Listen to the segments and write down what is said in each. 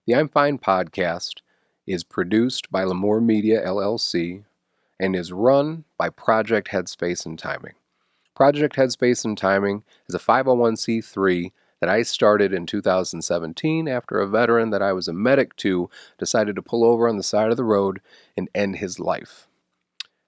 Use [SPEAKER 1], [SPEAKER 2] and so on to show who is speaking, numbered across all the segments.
[SPEAKER 1] The I'm Fine podcast is produced by L'Amour Media, LLC, and is run by Project Headspace and Timing. Project Headspace and Timing is a 501c3 that I started in 2017 after a veteran that I was a medic to decided to pull over on the side of the road and end his life.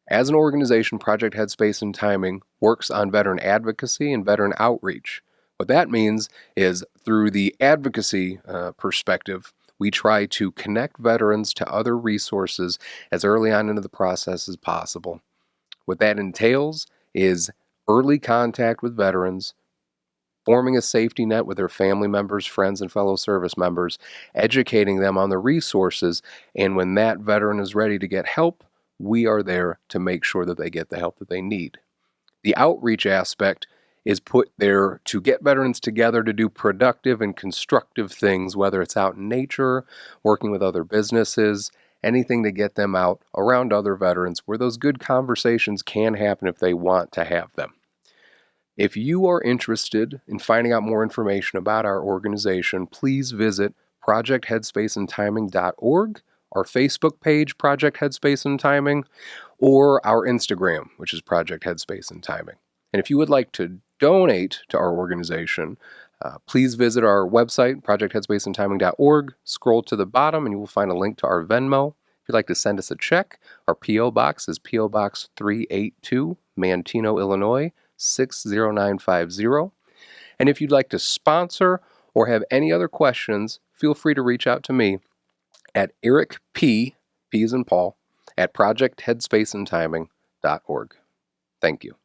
[SPEAKER 1] As an organization, Project Headspace and Timing works on veteran advocacy and veteran outreach. What that means is through the advocacy perspective, we try to connect veterans to other resources as early on into the process as possible. What that entails is early contact with veterans, forming a safety net with their family members, friends, and fellow service members, educating them on the resources, and when that veteran is ready to get help, we are there to make sure that they get the help that they need. The outreach aspect is put there to get veterans together to do productive and constructive things, whether it's out in nature, working with other businesses, anything to get them out around other veterans where those good conversations can happen if they want to have them. If you are interested in finding out more information about our organization, please visit projectheadspaceandtiming.org, our Facebook page, Project Headspace and Timing, or our Instagram, which is Project Headspace and Timing. And if you would like to donate to our organization, please visit our website, projectheadspaceandtiming.org, scroll to the bottom, and you will find a link to our Venmo. If you'd like to send us a check, our P.O. Box is P.O. Box 382, Manteno, Illinois, 60950. And if you'd like to sponsor or have any other questions, feel free to reach out to me at Eric P. P as in Paul, at projectheadspaceandtiming.org. Thank you.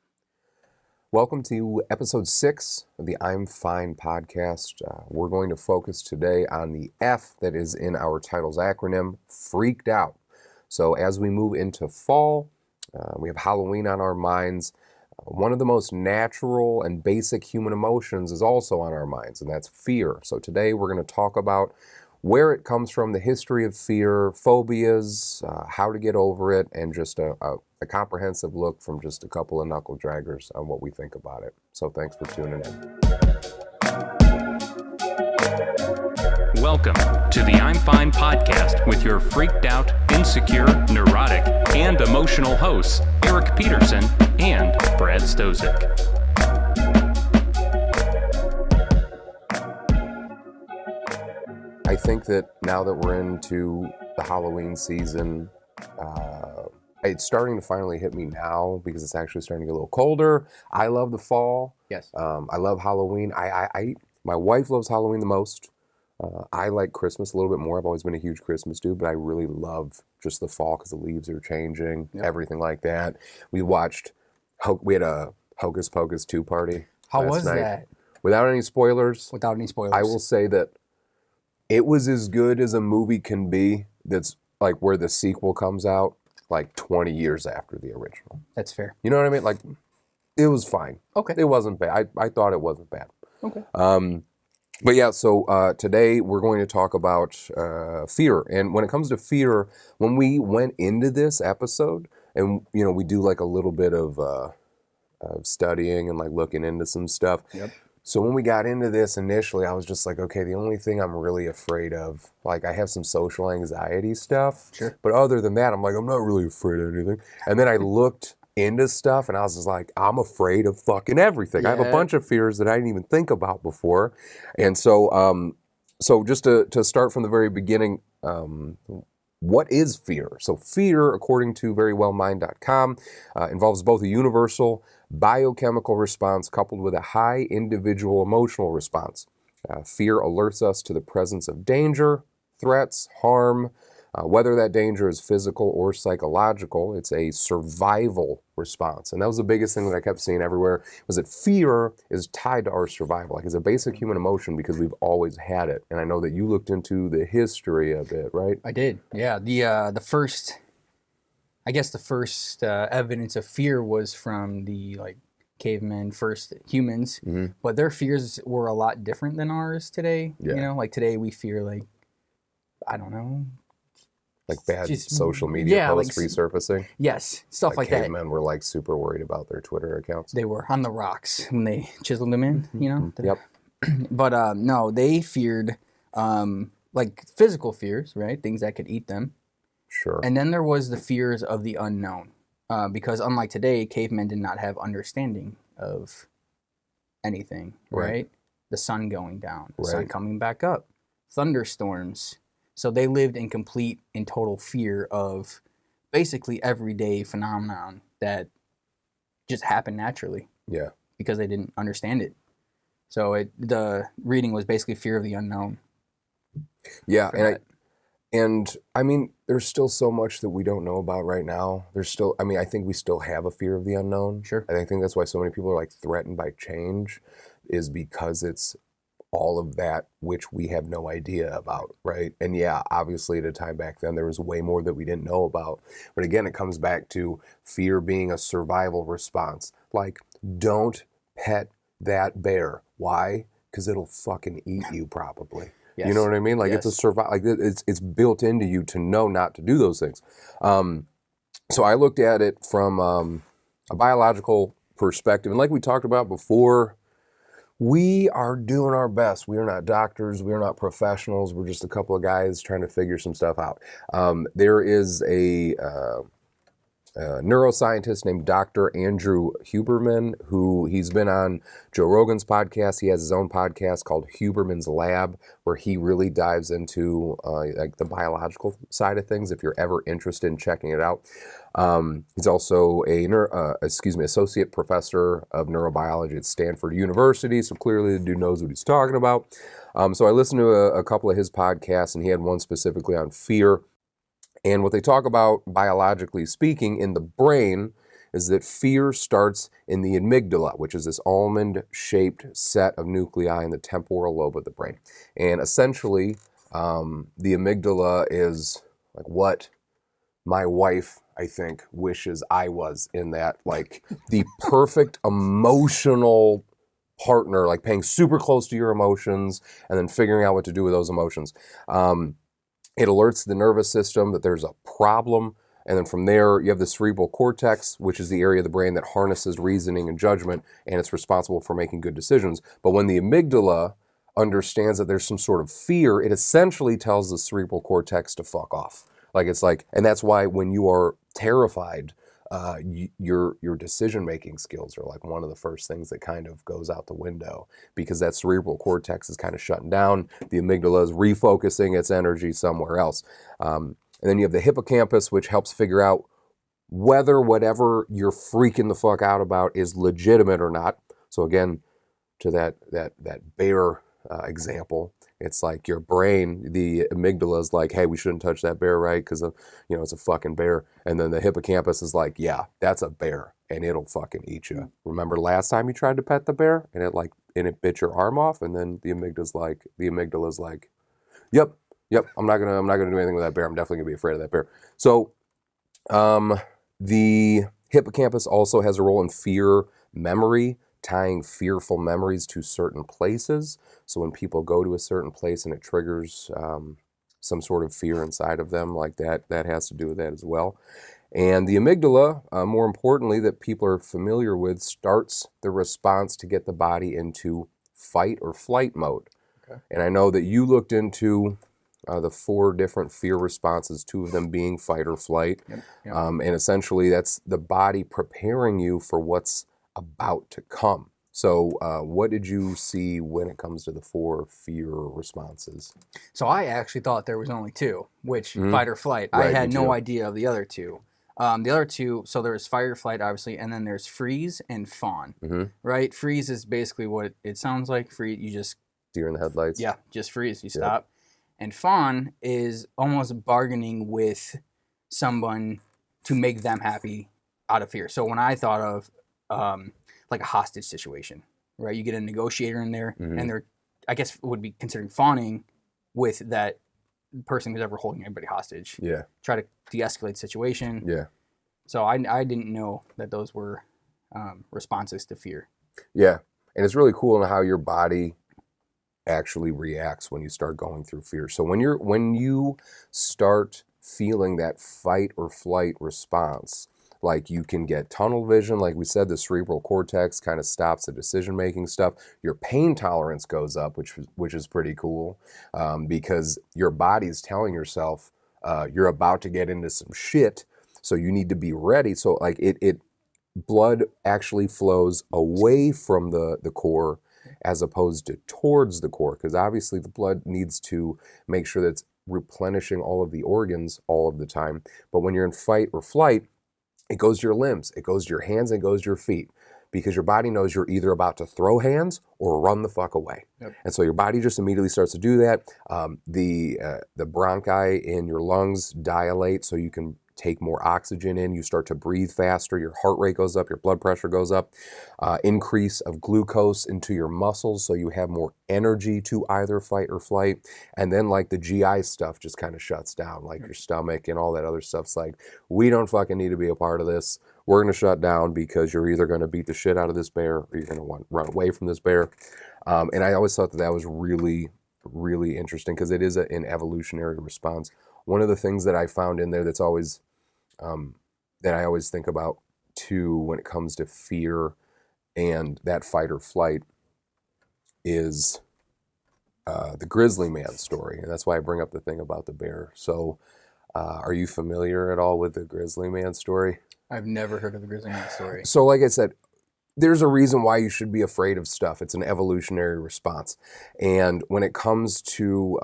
[SPEAKER 1] Welcome to episode 6 of the I'm Fine podcast. We're going to focus today on the F that is in our title's acronym, freaked out. So as we move into fall, we have Halloween on our minds. One of the most natural and basic human emotions is also on our minds, and that's fear. So today we're going to talk about where it comes from, the history of fear, phobias, how to get over it, and just a comprehensive look from just a couple of knuckle draggers on what we think about it. So thanks for tuning in.
[SPEAKER 2] Welcome to the I'm Fine podcast with your freaked out, insecure, neurotic, and emotional hosts, Eric Peterson and Brad Stozick.
[SPEAKER 1] I think that now that we're into the Halloween season, it's starting to finally hit me now because it's actually starting to get a little colder. I love the fall.
[SPEAKER 3] Yes.
[SPEAKER 1] I love Halloween. My wife loves Halloween the most. I like Christmas a little bit more. I've always been a huge Christmas dude, but I really love just the fall because the leaves are changing, everything like that. We had a Hocus Pocus 2 party.
[SPEAKER 3] How was
[SPEAKER 1] night.
[SPEAKER 3] that?
[SPEAKER 1] Without any spoilers.
[SPEAKER 3] Without any spoilers.
[SPEAKER 1] I will say that it was as good as a movie can be. That's like where the sequel comes out like 20 years after the original.
[SPEAKER 3] That's fair.
[SPEAKER 1] You know what I mean? Like, it was fine.
[SPEAKER 3] Okay.
[SPEAKER 1] It wasn't bad. I thought it wasn't bad.
[SPEAKER 3] Okay.
[SPEAKER 1] But yeah, so today we're going to talk about fear. And when it comes to fear, when we went into this episode, and you know, we do like a little bit of studying and like looking into some stuff.
[SPEAKER 3] Yep.
[SPEAKER 1] So when we got into this initially, I was just like, okay, the only thing I'm really afraid of, like I have some social anxiety stuff.
[SPEAKER 3] Sure.
[SPEAKER 1] But other than that, I'm like, I'm not really afraid of anything. And then I looked into stuff and I was just like, I'm afraid of fucking everything. I have a bunch of fears that I didn't even think about before. And so just to start from the very beginning, what is fear? So fear, according to verywellmind.com, involves both a universal biochemical response coupled with a high individual emotional response. Fear alerts us to the presence of danger, threats, harm, whether that danger is physical or psychological. It's a survival response. And that was the biggest thing that I kept seeing everywhere, was that fear is tied to our survival. Like, it's a basic human emotion because we've always had it. And I know that you looked into the history of it, right?
[SPEAKER 3] I did. Yeah. The first evidence of fear was from the cavemen, first humans, but their fears were a lot different than ours today.
[SPEAKER 1] Yeah.
[SPEAKER 3] You know, like today we fear I don't know.
[SPEAKER 1] Like bad
[SPEAKER 3] Just,
[SPEAKER 1] social media posts resurfacing?
[SPEAKER 3] Yes, stuff like that.
[SPEAKER 1] Cavemen were like super worried about their Twitter accounts.
[SPEAKER 3] They were on the rocks when they chiseled them in, you know?
[SPEAKER 1] Yep.
[SPEAKER 3] But no, they feared like physical fears, right? Things that could eat them.
[SPEAKER 1] Sure.
[SPEAKER 3] And then there was the fears of the unknown. Because unlike today, cavemen did not have understanding of anything, right? The sun going down, the sun coming back up, thunderstorms. So they lived in complete and total fear of basically everyday phenomenon that just happened naturally.
[SPEAKER 1] Yeah.
[SPEAKER 3] Because they didn't understand it. So the reading was basically fear of the unknown.
[SPEAKER 1] Yeah, and I mean, there's still so much that we don't know about right now. I think we still have a fear of the unknown.
[SPEAKER 3] Sure.
[SPEAKER 1] And I think that's why so many people are like threatened by change, is because it's all of that which we have no idea about, right? And yeah, obviously at a time back then, there was way more that we didn't know about. But again, it comes back to fear being a survival response. Like, don't pet that bear. Why? Because it'll fucking eat you probably.
[SPEAKER 3] Yes.
[SPEAKER 1] You know what I mean? Like,
[SPEAKER 3] yes.
[SPEAKER 1] It's a survival. Like, it's built into you to know not to do those things. So I looked at it from a biological perspective, and like we talked about before, we are doing our best. We are not doctors. We are not professionals. We're just a couple of guys trying to figure some stuff out. There is a neuroscientist named Dr. Andrew Huberman, who he's been on Joe Rogan's podcast. He has his own podcast called Huberman's Lab, where he really dives into like the biological side of things, if you're ever interested in checking it out. He's also associate professor of neurobiology at Stanford University, so clearly the dude knows what he's talking about. So I listened to a couple of his podcasts, and he had one specifically on fear. And what they talk about, biologically speaking, in the brain is that fear starts in the amygdala, which is this almond-shaped set of nuclei in the temporal lobe of the brain. And essentially, the amygdala is like what my wife, I think, wishes I was in that, like the perfect emotional partner, like paying super close to your emotions and then figuring out what to do with those emotions. It alerts the nervous system that there's a problem, and then from there you have the cerebral cortex, which is the area of the brain that harnesses reasoning and judgment, and it's responsible for making good decisions. But when the amygdala understands that there's some sort of fear, it essentially tells the cerebral cortex to fuck off. And that's why when you are terrified, your decision-making skills are like one of the first things that kind of goes out the window, because that cerebral cortex is kind of shutting down. The amygdala is refocusing its energy somewhere else. And then you have the hippocampus, which helps figure out whether whatever you're freaking the fuck out about is legitimate or not. So again, to that bear example, it's like your brain, the amygdala is like, hey, we shouldn't touch that bear, right? Because it's a fucking bear. And then the hippocampus is like, yeah, that's a bear, and it'll fucking eat you. Remember last time you tried to pet the bear and it bit your arm off, and then the amygdala's like, yep, I'm not gonna do anything with that bear. I'm definitely gonna be afraid of that bear. So, the hippocampus also has a role in fear memory, tying fearful memories to certain places. So when people go to a certain place and it triggers some sort of fear inside of them, like that has to do with that as well. And the amygdala, more importantly, that people are familiar with, starts the response to get the body into fight or flight mode. Okay. And I know that you looked into the 4 different fear responses, 2 of them being fight or flight. Yep. And essentially that's the body preparing you for what's about to come. So what did you see when it comes to the 4 fear responses?
[SPEAKER 3] So I actually thought there was only 2, which fight or flight. Right, I had no idea of the other 2. The other 2, so there's fight or flight, obviously, and then there's freeze and fawn, right? Freeze is basically what it sounds like. Freeze, you just...
[SPEAKER 1] Deer in the headlights.
[SPEAKER 3] Yeah, just freeze. You stop. And fawn is almost bargaining with someone to make them happy out of fear. So when I thought of like a hostage situation, right? You get a negotiator in there, and they're, I guess, would be considering fawning with that person who's ever holding anybody hostage.
[SPEAKER 1] Yeah.
[SPEAKER 3] Try to de-escalate the situation.
[SPEAKER 1] Yeah.
[SPEAKER 3] So I didn't know that those were responses to fear.
[SPEAKER 1] Yeah. And it's really cool in how your body actually reacts when you start going through fear. So when you start feeling that fight or flight response, Like you can get tunnel vision. Like we said, the cerebral cortex kind of stops the decision-making stuff. Your pain tolerance goes up, which is pretty cool, because your body's telling yourself you're about to get into some shit, so you need to be ready. So like it blood actually flows away from the core as opposed to towards the core, because obviously the blood needs to make sure that it's replenishing all of the organs all of the time. But when you're in fight or flight, it goes to your limbs, it goes to your hands, and it goes to your feet, because your body knows you're either about to throw hands or run the fuck away. Yep. And so your body just immediately starts to do that. The bronchi in your lungs dilate so you can take more oxygen in. You start to breathe faster. Your heart rate goes up. Your blood pressure goes up. Increase of glucose into your muscles so you have more energy to either fight or flight. And then like the GI stuff just kind of shuts down, like your stomach and all that other stuff's like, we don't fucking need to be a part of this. We're going to shut down because you're either going to beat the shit out of this bear or you're going to run away from this bear. And I always thought that was really, really interesting because it is an evolutionary response. One of the things that I found in there that's always that I always think about too when it comes to fear and that fight or flight is the grizzly man story. And that's why I bring up the thing about the bear. So are you familiar at all with the grizzly man story?
[SPEAKER 3] I've never heard of the grizzly man story.
[SPEAKER 1] So like I said, there's a reason why you should be afraid of stuff. It's an evolutionary response. And when it comes to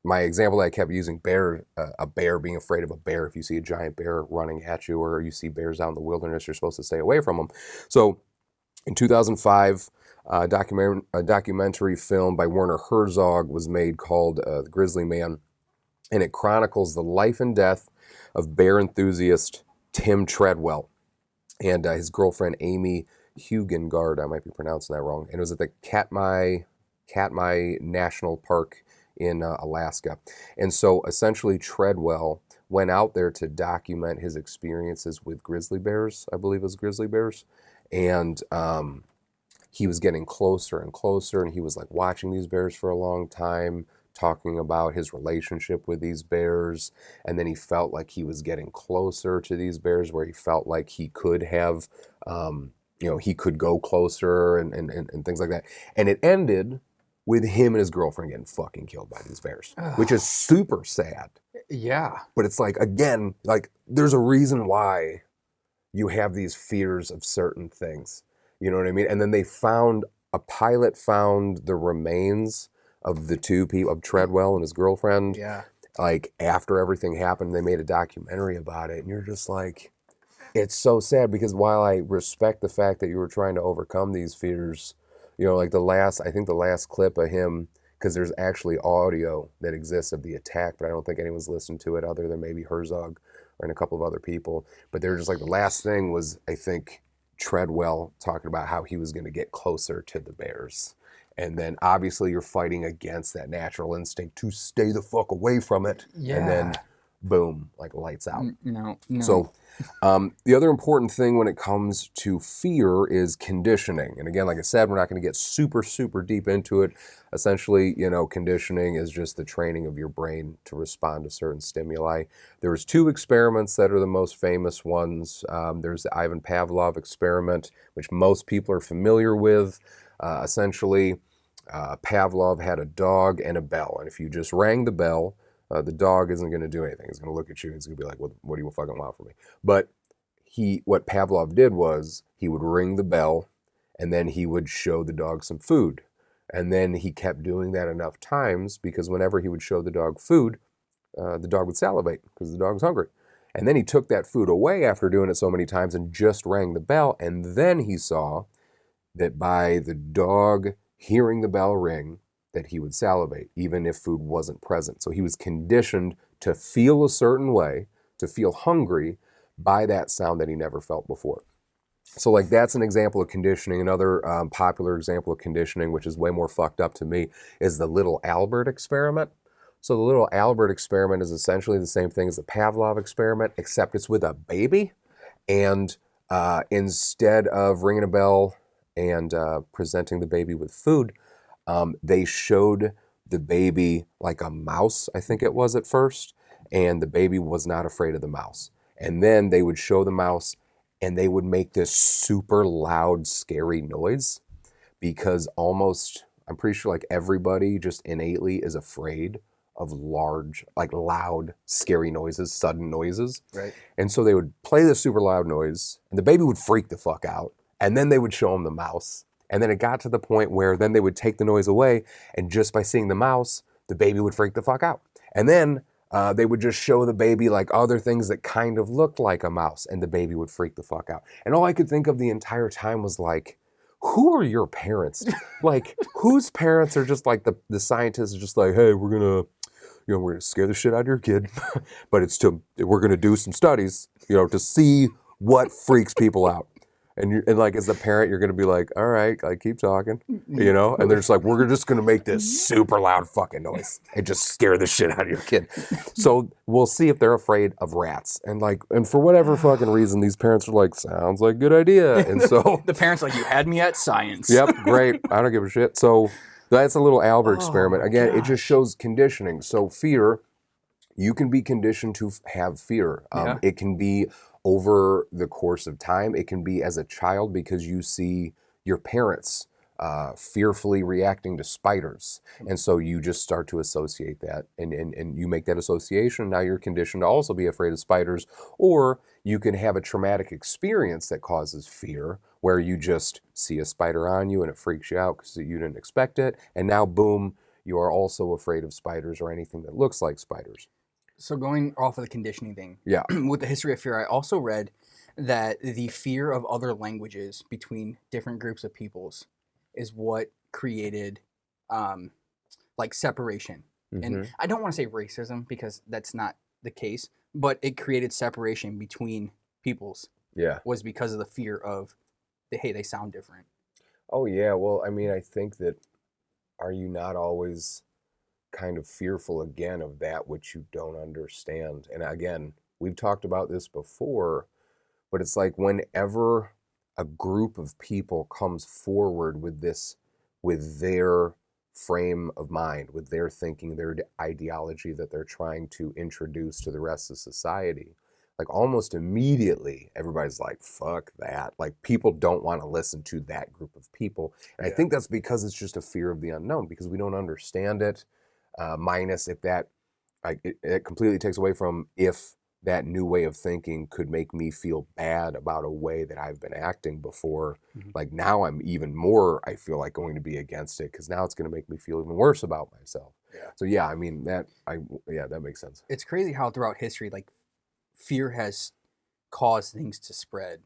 [SPEAKER 1] my example that I kept using, a bear, being afraid of a bear. If you see a giant bear running at you or you see bears out in the wilderness, you're supposed to stay away from them. So in 2005, a documentary film by Werner Herzog was made called The Grizzly Man, and it chronicles the life and death of bear enthusiast Tim Treadwell and his girlfriend Amy Hugengard. I might be pronouncing that wrong. And it was at the Katmai National Park in Alaska. And so essentially Treadwell went out there to document his experiences with grizzly bears, I believe it was grizzly bears. And he was getting closer and closer, and he was like watching these bears for a long time, talking about his relationship with these bears. And then he felt like he was getting closer to these bears where he felt like he could have, he could go closer and things like that. And it ended with him and his girlfriend getting fucking killed by these bears, which is super sad.
[SPEAKER 3] Yeah.
[SPEAKER 1] But it's like, again, like there's a reason why you have these fears of certain things. You know what I mean? And then a pilot found the remains of the two people, of Treadwell and his girlfriend.
[SPEAKER 3] Yeah.
[SPEAKER 1] Like after everything happened, they made a documentary about it. And you're just like, it's so sad, because while I respect the fact that you were trying to overcome these fears, like the last clip of him, because there's actually audio that exists of the attack, but I don't think anyone's listened to it other than maybe Herzog and a couple of other people. But they're just like, the last thing was, I think, Treadwell talking about how he was going to get closer to the bears. And then obviously you're fighting against that natural instinct to stay the fuck away from it. Yeah. And then boom, like lights out.
[SPEAKER 3] No.
[SPEAKER 1] So the other important thing when it comes to fear is conditioning. And again, like I said, we're not going to get super, super deep into it. Essentially, conditioning is just the training of your brain to respond to certain stimuli. There's two experiments that are the most famous ones. There's the Ivan Pavlov experiment, which most people are familiar with. Essentially, Pavlov had a dog and a bell. And if you just rang the bell, the dog isn't going to do anything. He's going to look at you and he's going to be like, what do you fucking want from me? But what Pavlov did was he would ring the bell and then he would show the dog some food. And then he kept doing that enough times, because whenever he would show the dog food, the dog would salivate because the dog was hungry. And then he took that food away after doing it so many times and just rang the bell. And then he saw that by the dog hearing the bell ring, that he would salivate, even if food wasn't present. So he was conditioned to feel a certain way, to feel hungry by that sound that he never felt before. So like that's an example of conditioning. Another popular example of conditioning, which is way more fucked up to me, is the Little Albert experiment. So the Little Albert experiment is essentially the same thing as the Pavlov experiment, except it's with a baby. And instead of ringing a bell and presenting the baby with food, they showed the baby like a mouse, I think it was at first, and the baby was not afraid of the mouse. And then they would show the mouse and they would make this super loud, scary noise because I'm pretty sure like everybody just innately is afraid of large, like loud, scary noises, sudden noises.
[SPEAKER 3] Right.
[SPEAKER 1] And so they would play this super loud noise and the baby would freak the fuck out. And then they would show him the mouse. And then it got to the point where then they would take the noise away. And just by seeing the mouse, the baby would freak the fuck out. And then they would just show the baby like other things that kind of looked like a mouse. And the baby would freak the fuck out. And all I could think of the entire time was like, who are your parents? Like, whose parents are just like the scientists are just like, hey, we're gonna scare the shit out of your kid, but we're gonna do some studies, to see what freaks people out. And like as the parent, you're gonna be like, all right, like keep talking, and they're just like, we're just gonna make this super loud fucking noise and just scare the shit out of your kid. So we'll see if they're afraid of rats. And for whatever fucking reason, these parents are like, sounds like a good idea. And so
[SPEAKER 3] the parents are like, you had me at science.
[SPEAKER 1] Yep, great. I don't give a shit. So that's a little Albert experiment. Again,
[SPEAKER 3] gosh.
[SPEAKER 1] It just shows conditioning. So fear, you can be conditioned to have fear.
[SPEAKER 3] Yeah.
[SPEAKER 1] It can be over the course of time. It can be as a child because you see your parents fearfully reacting to spiders. And so you just start to associate that and you make that association. Now you're conditioned to also be afraid of spiders. Or you can have a traumatic experience that causes fear where you just see a spider on you and it freaks you out because you didn't expect it. And now, boom, you are also afraid of spiders or anything that looks like spiders.
[SPEAKER 3] So going off of the conditioning thing,
[SPEAKER 1] Yeah.
[SPEAKER 3] with the history of fear, I also read that the fear of other languages between different groups of peoples is what created like separation. And I don't want to say racism because that's not the case, but it created separation between peoples.
[SPEAKER 1] Yeah.
[SPEAKER 3] Was because of the fear of, hey, they sound different.
[SPEAKER 1] Oh, yeah. Well, I mean, I think that, are you not always kind of fearful again of that which you don't understand? And again, we've talked about this before, but it's like whenever a group of people comes forward with their frame of mind, with their thinking, their ideology that they're trying to introduce to the rest of society, like almost immediately everybody's like, fuck that. Like people don't want to listen to that group of people. And I think that's because it's just a fear of the unknown, because we don't understand it. Minus if that, like it completely takes away from if that new way of thinking could make me feel bad about a way that I've been acting before. Like now I'm even more, I feel like, going to be against it because now it's going to make me feel even worse about myself. Yeah. So yeah, I mean that makes sense.
[SPEAKER 3] It's crazy how throughout history, like fear has caused things to spread.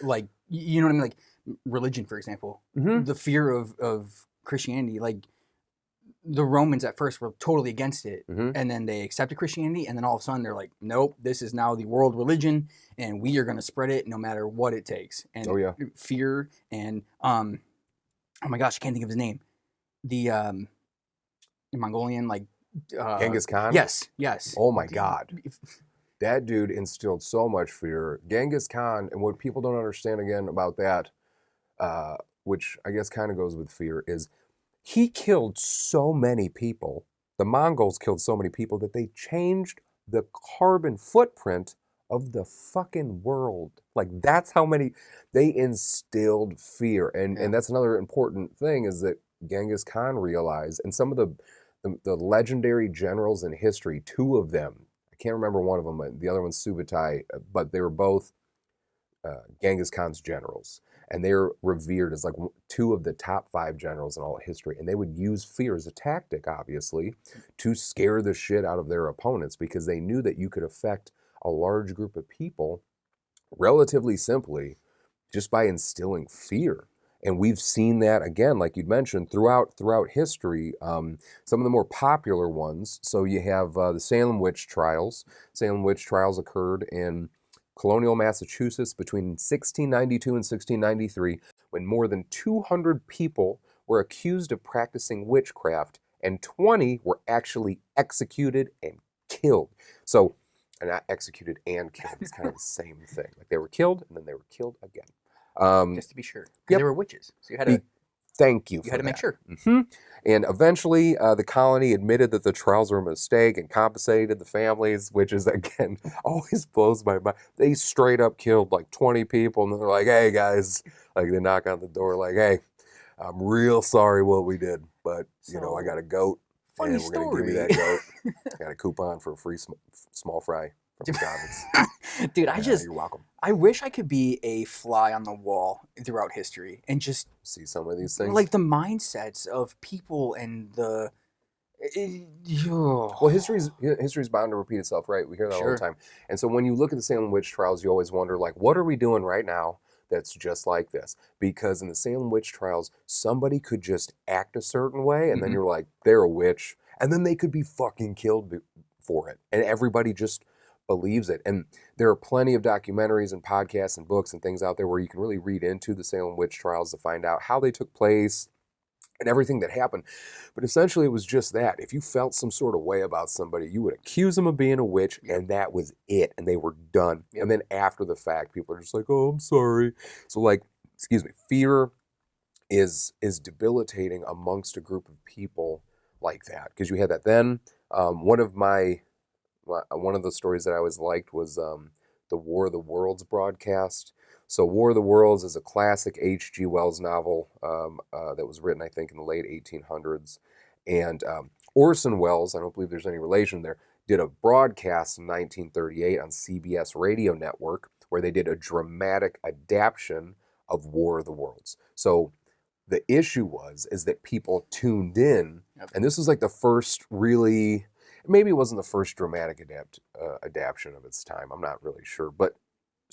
[SPEAKER 3] Like, you know what I mean? Like religion, for example, the fear of Christianity, like the Romans at first were totally against it, and then they accepted Christianity, and then all of a sudden they're like, nope, this is now the world religion, and we are going to spread it no matter what it takes. And fear and, oh my gosh, I can't think of his name. The Mongolian, like...
[SPEAKER 1] Genghis Khan?
[SPEAKER 3] Yes.
[SPEAKER 1] Oh my God. That dude instilled so much fear. Genghis Khan, and what people don't understand again about that, which I guess kind of goes with fear, is he killed so many people. The Mongols killed so many people that they changed the carbon footprint of the fucking world. Like that's how many they instilled fear. And that's another important thing is that Genghis Khan realized, and some of the legendary generals in history, two of them, I can't remember one of them, the other one's Subutai, but they were both Genghis Khan's generals. And they're revered as like two of the top 5 generals in all history. And they would use fear as a tactic, obviously, to scare the shit out of their opponents because they knew that you could affect a large group of people relatively simply just by instilling fear. And we've seen that, again, like you'd mentioned, throughout history. Some of the more popular ones. So you have the Salem witch trials. Salem witch trials occurred in colonial Massachusetts between 1692 and 1693, when more than 200 people were accused of practicing witchcraft, and 20 were actually executed and killed. So, not executed and killed, it's kind of the same thing. Like they were killed, and then they were killed again.
[SPEAKER 3] Just to be sure. Because they were witches. So you had to...
[SPEAKER 1] Thank you
[SPEAKER 3] You
[SPEAKER 1] for
[SPEAKER 3] had to
[SPEAKER 1] that.
[SPEAKER 3] make sure.
[SPEAKER 1] Mm-hmm. And eventually, the colony admitted that the trials were a mistake and compensated the families, which is, again, always blows my mind. They straight up killed like 20 people, and they're like, hey, guys, like they knock on the door like, hey, I'm real sorry what we did, but, I got a goat,
[SPEAKER 3] Funny
[SPEAKER 1] and we're going to give you
[SPEAKER 3] story.
[SPEAKER 1] that goat. I got a coupon for a free small fry from McDonald's.
[SPEAKER 3] Dude,
[SPEAKER 1] You're welcome.
[SPEAKER 3] I wish I could be a fly on the wall throughout history and just
[SPEAKER 1] see some of these things.
[SPEAKER 3] Like the mindsets of people and the.
[SPEAKER 1] Well, history's bound to repeat itself, right? We hear that all the time. And so when you look at the Salem witch trials, you always wonder, like, what are we doing right now that's just like this? Because in the Salem witch trials, somebody could just act a certain way, and then you're like, they're a witch, and then they could be fucking killed for it, and everybody just believes it. And there are plenty of documentaries and podcasts and books and things out there where you can really read into the Salem witch trials to find out how they took place and everything that happened. But essentially it was just that. If you felt some sort of way about somebody, you would accuse them of being a witch, and that was it, and they were done. And then after the fact, people are just like, oh, I'm sorry. So like, fear is debilitating amongst a group of people like that, because you had that. Then one of the stories that I always liked was the War of the Worlds broadcast. So War of the Worlds is a classic H.G. Wells novel that was written, I think, in the late 1800s. And Orson Welles, I don't believe there's any relation there, did a broadcast in 1938 on CBS Radio Network where they did a dramatic adaptation of War of the Worlds. So the issue is that people tuned in, and this was like the first really, maybe it wasn't the first dramatic adaptation of its time, I'm not really sure, but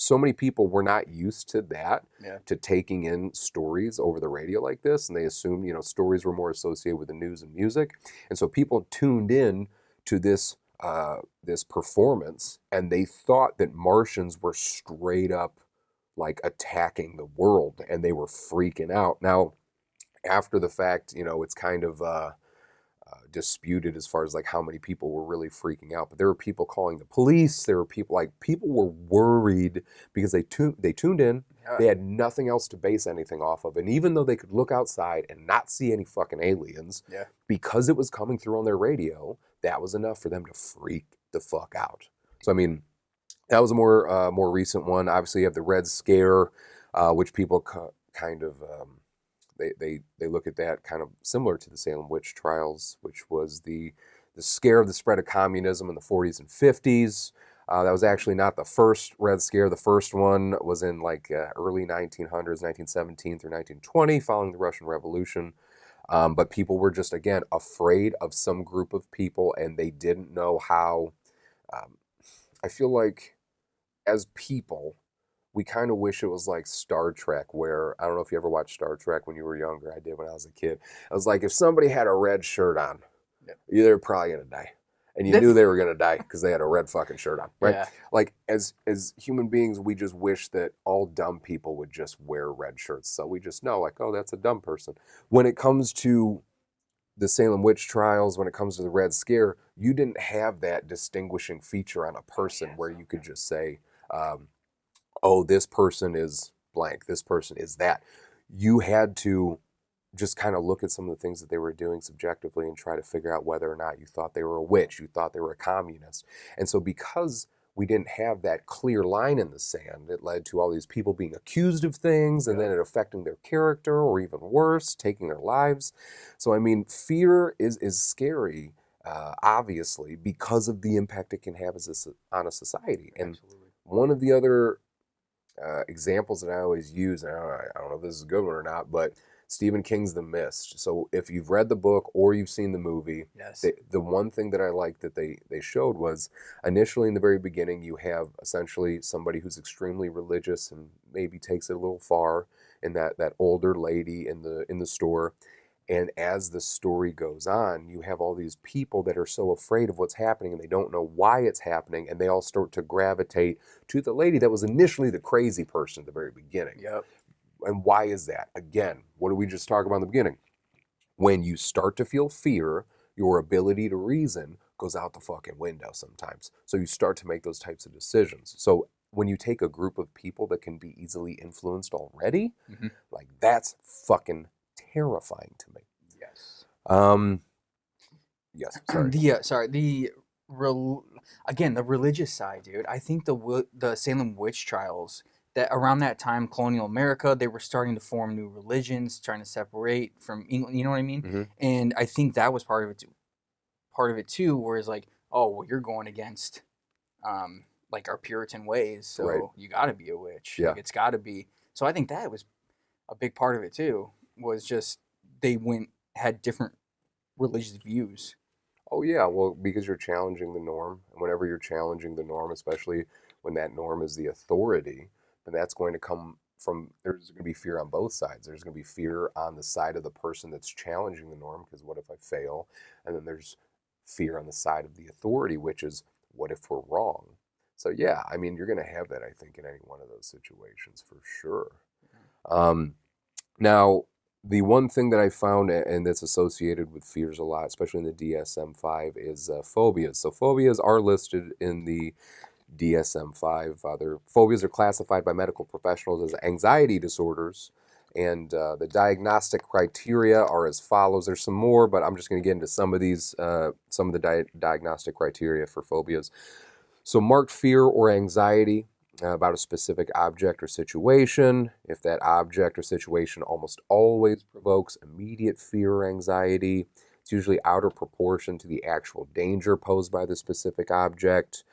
[SPEAKER 1] so many people were not used to that, to taking in stories over the radio like this, and they assumed, stories were more associated with the news and music, and so people tuned in to this performance, and they thought that Martians were straight up like attacking the world, and they were freaking out. Now, after the fact, it's kind of disputed as far as like how many people were really freaking out, but there were people calling the police. There were people were worried because they tuned in. They had nothing else to base anything off of, and even though they could look outside and not see any fucking aliens, because it was coming through on their radio, that was enough for them to freak the fuck out. So I mean, that was a more recent one. Obviously, you have the Red Scare, which people kind of they look at that kind of similar to the Salem witch trials, which was the scare of the spread of communism in the 40s and 50s. That was actually not the first Red Scare. The first one was in like early 1900s, 1917 through 1920, following the Russian Revolution. But people were just, again, afraid of some group of people, and they didn't know how. I feel like as people, we kind of wish it was like Star Trek, where, I don't know if you ever watched Star Trek when you were younger. I did when I was a kid. I was like, if somebody had a red shirt on, they're probably going to die. And you knew they were going to die because they had a red fucking shirt on, right? Like, as human beings, we just wish that all dumb people would just wear red shirts. So we just know, like, oh, that's a dumb person. When it comes to the Salem witch trials, when it comes to the Red Scare, you didn't have that distinguishing feature on a person where you could just say, oh, this person is blank, this person is that. You had to just kind of look at some of the things that they were doing subjectively and try to figure out whether or not you thought they were a witch, you thought they were a communist. And so because we didn't have that clear line in the sand, it led to all these people being accused of things, and then it affecting their character, or even worse, taking their lives. So, I mean, fear is scary, obviously, because of the impact it can have on a society. And one of the other examples that I always use, and I don't know if this is a good one or not, but Stephen King's The Mist. So if you've read the book or you've seen the movie, the one thing that I liked that they showed was, initially in the very beginning, you have essentially somebody who's extremely religious and maybe takes it a little far, in that older lady in the store. And as the story goes on, you have all these people that are so afraid of what's happening, and they don't know why it's happening, and they all start to gravitate to the lady that was initially the crazy person at the very beginning. And why is that? Again, what did we just talk about in the beginning? When you start to feel fear, your ability to reason goes out the fucking window sometimes. So you start to make those types of decisions. So when you take a group of people that can be easily influenced already, like, that's fucking terrifying to me.
[SPEAKER 3] Yes.
[SPEAKER 1] Yes, sorry.
[SPEAKER 3] Again, the religious side, dude. I think the Salem witch trials, that around that time, colonial America, they were starting to form new religions, trying to separate from England. You know what I mean?
[SPEAKER 1] Mm-hmm.
[SPEAKER 3] And I think that was part of it. Part of it too, whereas like, oh, well, you're going against, like our Puritan ways, so
[SPEAKER 1] Right.
[SPEAKER 3] you got to be a witch.
[SPEAKER 1] Yeah.
[SPEAKER 3] Like it's got to be. So I think that was a big part of it too. Was just they had different religious views.
[SPEAKER 1] Oh, yeah. Well, because you're challenging the norm. And whenever you're challenging the norm, especially when that norm is the authority, then that's going to come from, there's going to be fear on both sides. There's going to be fear on the side of the person that's challenging the norm, because what if I fail? And then there's fear on the side of the authority, which is, what if we're wrong? So, yeah, I mean, you're going to have that, I think, in any one of those situations for sure. Now, the one thing that I found, and that's associated with fears a lot, especially in the DSM-5, is phobias. So phobias are listed in the DSM-5. Phobias are classified by medical professionals as anxiety disorders, and the diagnostic criteria are as follows. There's some more, but I'm just going to get into some of these, some of the diagnostic criteria for phobias. So marked fear or anxiety about a specific object or situation. If that object or situation almost always provokes immediate fear or anxiety, it's usually out of proportion to the actual danger posed by the specific object.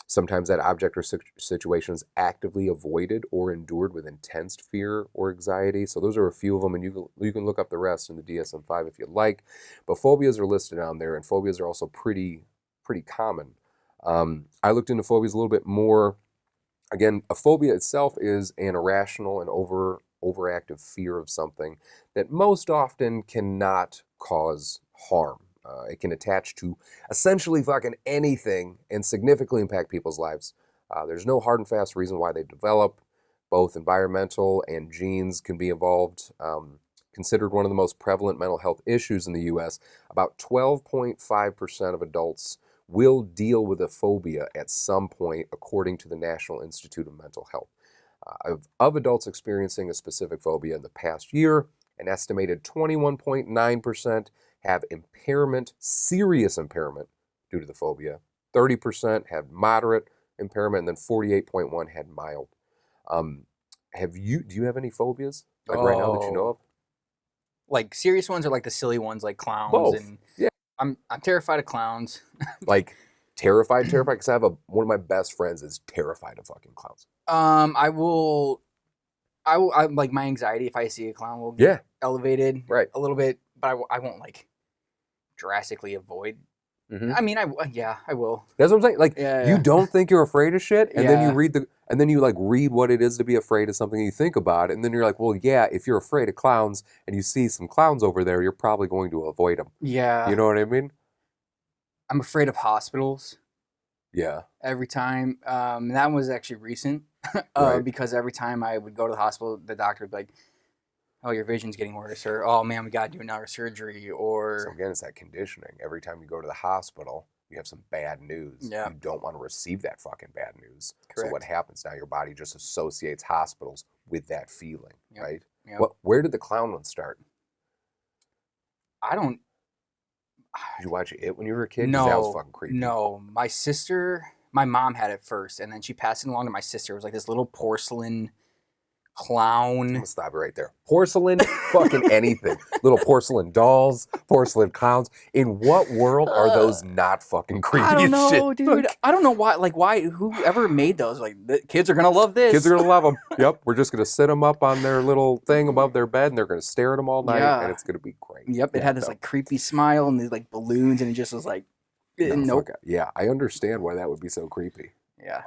[SPEAKER 1] Sometimes that object or situation is actively avoided or endured with intense fear or anxiety. So those are a few of them, and you can look up the rest in the DSM-5 if you'd like. But phobias are listed on there, and phobias are also pretty common. I looked into phobias a little bit more. Again, a phobia itself is an irrational and overactive fear of something that most often cannot cause harm. It can attach to essentially fucking anything and significantly impact people's lives. There's no hard and fast reason why they develop. Both environmental and genes can be involved. Considered one of the most prevalent mental health issues in the U.S., about 12.5% of adults will deal with a phobia at some point, according to the National Institute of Mental Health. Of adults experiencing a specific phobia in the past year, an estimated 21.9% have impairment, serious impairment due to the phobia. 30% had moderate impairment, and then 48.1% had mild. Do you have any phobias right now that you know of?
[SPEAKER 3] Like serious ones or like the silly ones like clowns?
[SPEAKER 1] Both.
[SPEAKER 3] And
[SPEAKER 1] Yeah.
[SPEAKER 3] I'm terrified of clowns.
[SPEAKER 1] Like terrified, because I have one of my best friends is terrified of fucking clowns.
[SPEAKER 3] I like my anxiety if I see a clown will get elevated a little bit, but I won't like drastically avoid.
[SPEAKER 1] Mm-hmm.
[SPEAKER 3] I mean, I will.
[SPEAKER 1] That's what I'm saying. Like, you don't think you're afraid of shit, and then you read what it is to be afraid of something, and you think about it, and then you're like, well, yeah, if you're afraid of clowns and you see some clowns over there, you're probably going to avoid them.
[SPEAKER 3] Yeah.
[SPEAKER 1] You know what I mean?
[SPEAKER 3] I'm afraid of hospitals.
[SPEAKER 1] Yeah.
[SPEAKER 3] Every time. That was actually recent because every time I would go to the hospital, the doctor would be like, oh, your vision's getting worse, or oh man, we got to do another surgery, or...
[SPEAKER 1] So again, it's that conditioning. Every time you go to the hospital, you have some bad news.
[SPEAKER 3] Yeah.
[SPEAKER 1] You don't want to receive that fucking bad news.
[SPEAKER 3] Correct.
[SPEAKER 1] So what happens now? Your body just associates hospitals with that feeling, right?
[SPEAKER 3] Yep.
[SPEAKER 1] Where did the clown one start?
[SPEAKER 3] I don't...
[SPEAKER 1] Did you watch it when you were a kid?
[SPEAKER 3] No.
[SPEAKER 1] 'Cause that was fucking creepy.
[SPEAKER 3] No. My mom had it first, and then she passed it along to my sister. It was like this little porcelain clown.
[SPEAKER 1] I'm gonna stop it right there. Porcelain, fucking anything. Little porcelain dolls, porcelain clowns. In what world are those not fucking creepy?
[SPEAKER 3] I don't know,
[SPEAKER 1] shit?
[SPEAKER 3] dude. I don't know why. Like, why? Whoever made those? Like, the kids are gonna love this.
[SPEAKER 1] Kids are gonna love them. Yep. We're just gonna sit them up on their little thing above their bed, and they're gonna stare at them all night, and it's gonna be great.
[SPEAKER 3] Yep. It had this like creepy smile and these like balloons, and it just was like, nope.
[SPEAKER 1] Yeah, I understand why that would be so creepy.
[SPEAKER 3] Yeah.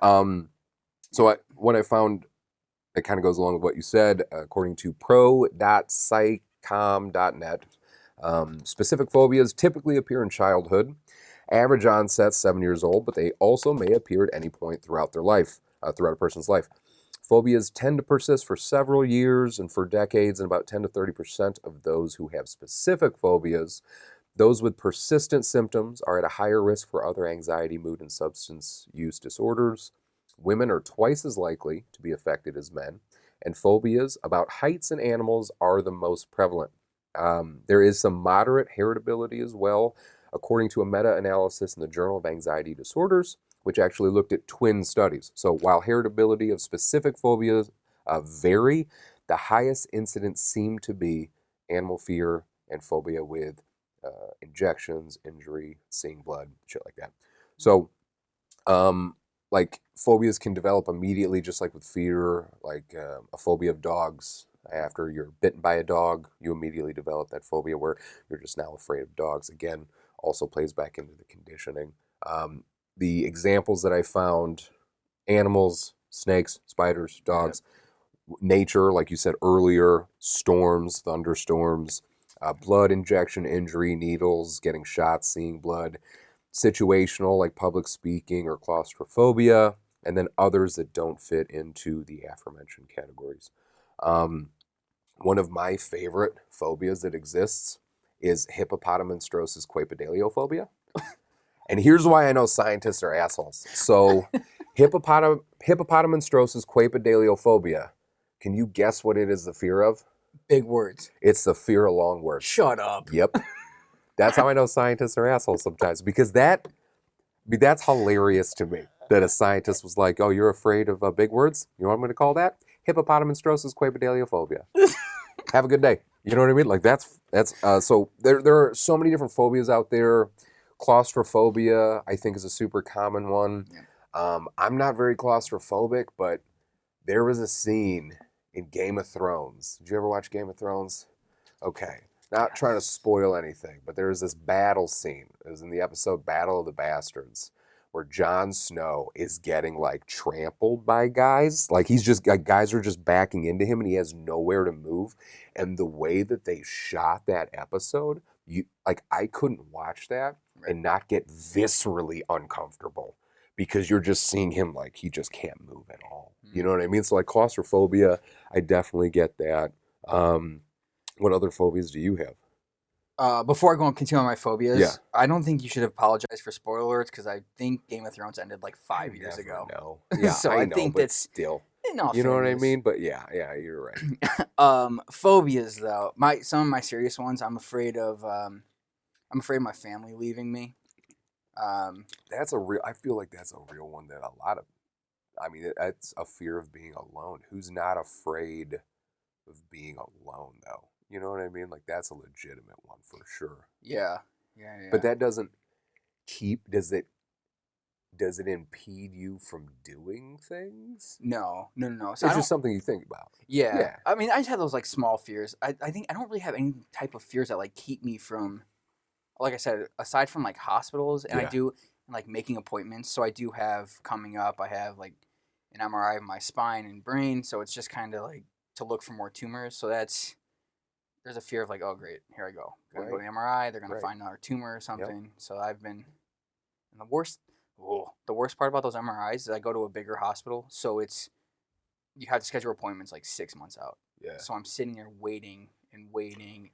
[SPEAKER 1] So what I found, it kind of goes along with what you said, according to pro.psychom.net. Specific phobias typically appear in childhood. Average onset 7 years old, but they also may appear at any point throughout their life, throughout a person's life. Phobias tend to persist for several years and for decades, and about 10 to 30% of those who have specific phobias, those with persistent symptoms, are at a higher risk for other anxiety, mood, and substance use disorders. Women are twice as likely to be affected as men, and phobias about heights and animals are the most prevalent. There is some moderate heritability as well, according to a meta-analysis in the Journal of Anxiety Disorders, which actually looked at twin studies. So while heritability of specific phobias vary, the highest incidence seem to be animal fear and phobia with injections, injury, seeing blood, shit like that. So, like phobias can develop immediately, just like with fear, like a phobia of dogs. After you're bitten by a dog, you immediately develop that phobia where you're just now afraid of dogs. Again, also plays back into the conditioning. The examples that I found: animals, snakes, spiders, dogs, nature, like you said earlier, storms, thunderstorms, blood injection, injury, needles, getting shots, seeing blood, situational, like public speaking or claustrophobia, and then others that don't fit into the aforementioned categories. One of my favorite phobias that exists is hippopotamonstrosis quapidaliophobia. And here's why I know scientists are assholes. So, hippopotamonstrosis quapidaliophobia. Can you guess what it is the fear of?
[SPEAKER 3] Big words.
[SPEAKER 1] It's the fear of long words.
[SPEAKER 3] Shut up.
[SPEAKER 1] Yep. That's how I know scientists are assholes sometimes, because that's hilarious to me. That a scientist was like, "Oh, you're afraid of big words? You know what I'm going to call that? Hippopotamonstrosis quapidaliophobia." Have a good day. You know what I mean? Like that's so there are so many different phobias out there. Claustrophobia, I think, is a super common one. Yeah. I'm not very claustrophobic, but there was a scene in Game of Thrones. Did you ever watch Game of Thrones? Okay. Not trying to spoil anything, but there was this battle scene. It was in the episode Battle of the Bastards, where Jon Snow is getting like trampled by guys. Like he's just like guys are just backing into him and he has nowhere to move. And the way that they shot that episode, I couldn't watch that and not get viscerally uncomfortable, because you're just seeing him like he just can't move at all. You know what I mean? So like claustrophobia, I definitely get that. What other phobias do you have?
[SPEAKER 3] Before I go and continue on my phobias, I don't think you should apologize for spoiler alerts, because I think Game of Thrones ended like 5 years ago.
[SPEAKER 1] No, yeah,
[SPEAKER 3] so I think
[SPEAKER 1] but
[SPEAKER 3] that's
[SPEAKER 1] still,
[SPEAKER 3] you
[SPEAKER 1] know what I mean. But yeah, you're right.
[SPEAKER 3] Phobias though, some of my serious ones. I'm afraid of my family leaving me.
[SPEAKER 1] That's a real. I feel like that's a real one that a lot of. I mean, that's a fear of being alone. Who's not afraid of being alone though? You know what I mean? Like that's a legitimate one for sure.
[SPEAKER 3] Yeah.
[SPEAKER 1] But that doesn't does it impede you from doing things?
[SPEAKER 3] No. So
[SPEAKER 1] it's just something you think about.
[SPEAKER 3] Yeah. I mean, I just have those like small fears. I think I don't really have any type of fears that like keep me from, like I said, aside from like hospitals, and I do like making appointments. So I do have coming up, I have like an MRI of my spine and brain. So it's just kind of like to look for more tumors. So there's a fear of like, oh great, here I go. Gotta go to the MRI. They're gonna find another tumor or something. Yep. So I've been, and the worst part about those MRIs is I go to a bigger hospital, so you have to schedule appointments like 6 months out. Yeah. So I'm sitting there waiting.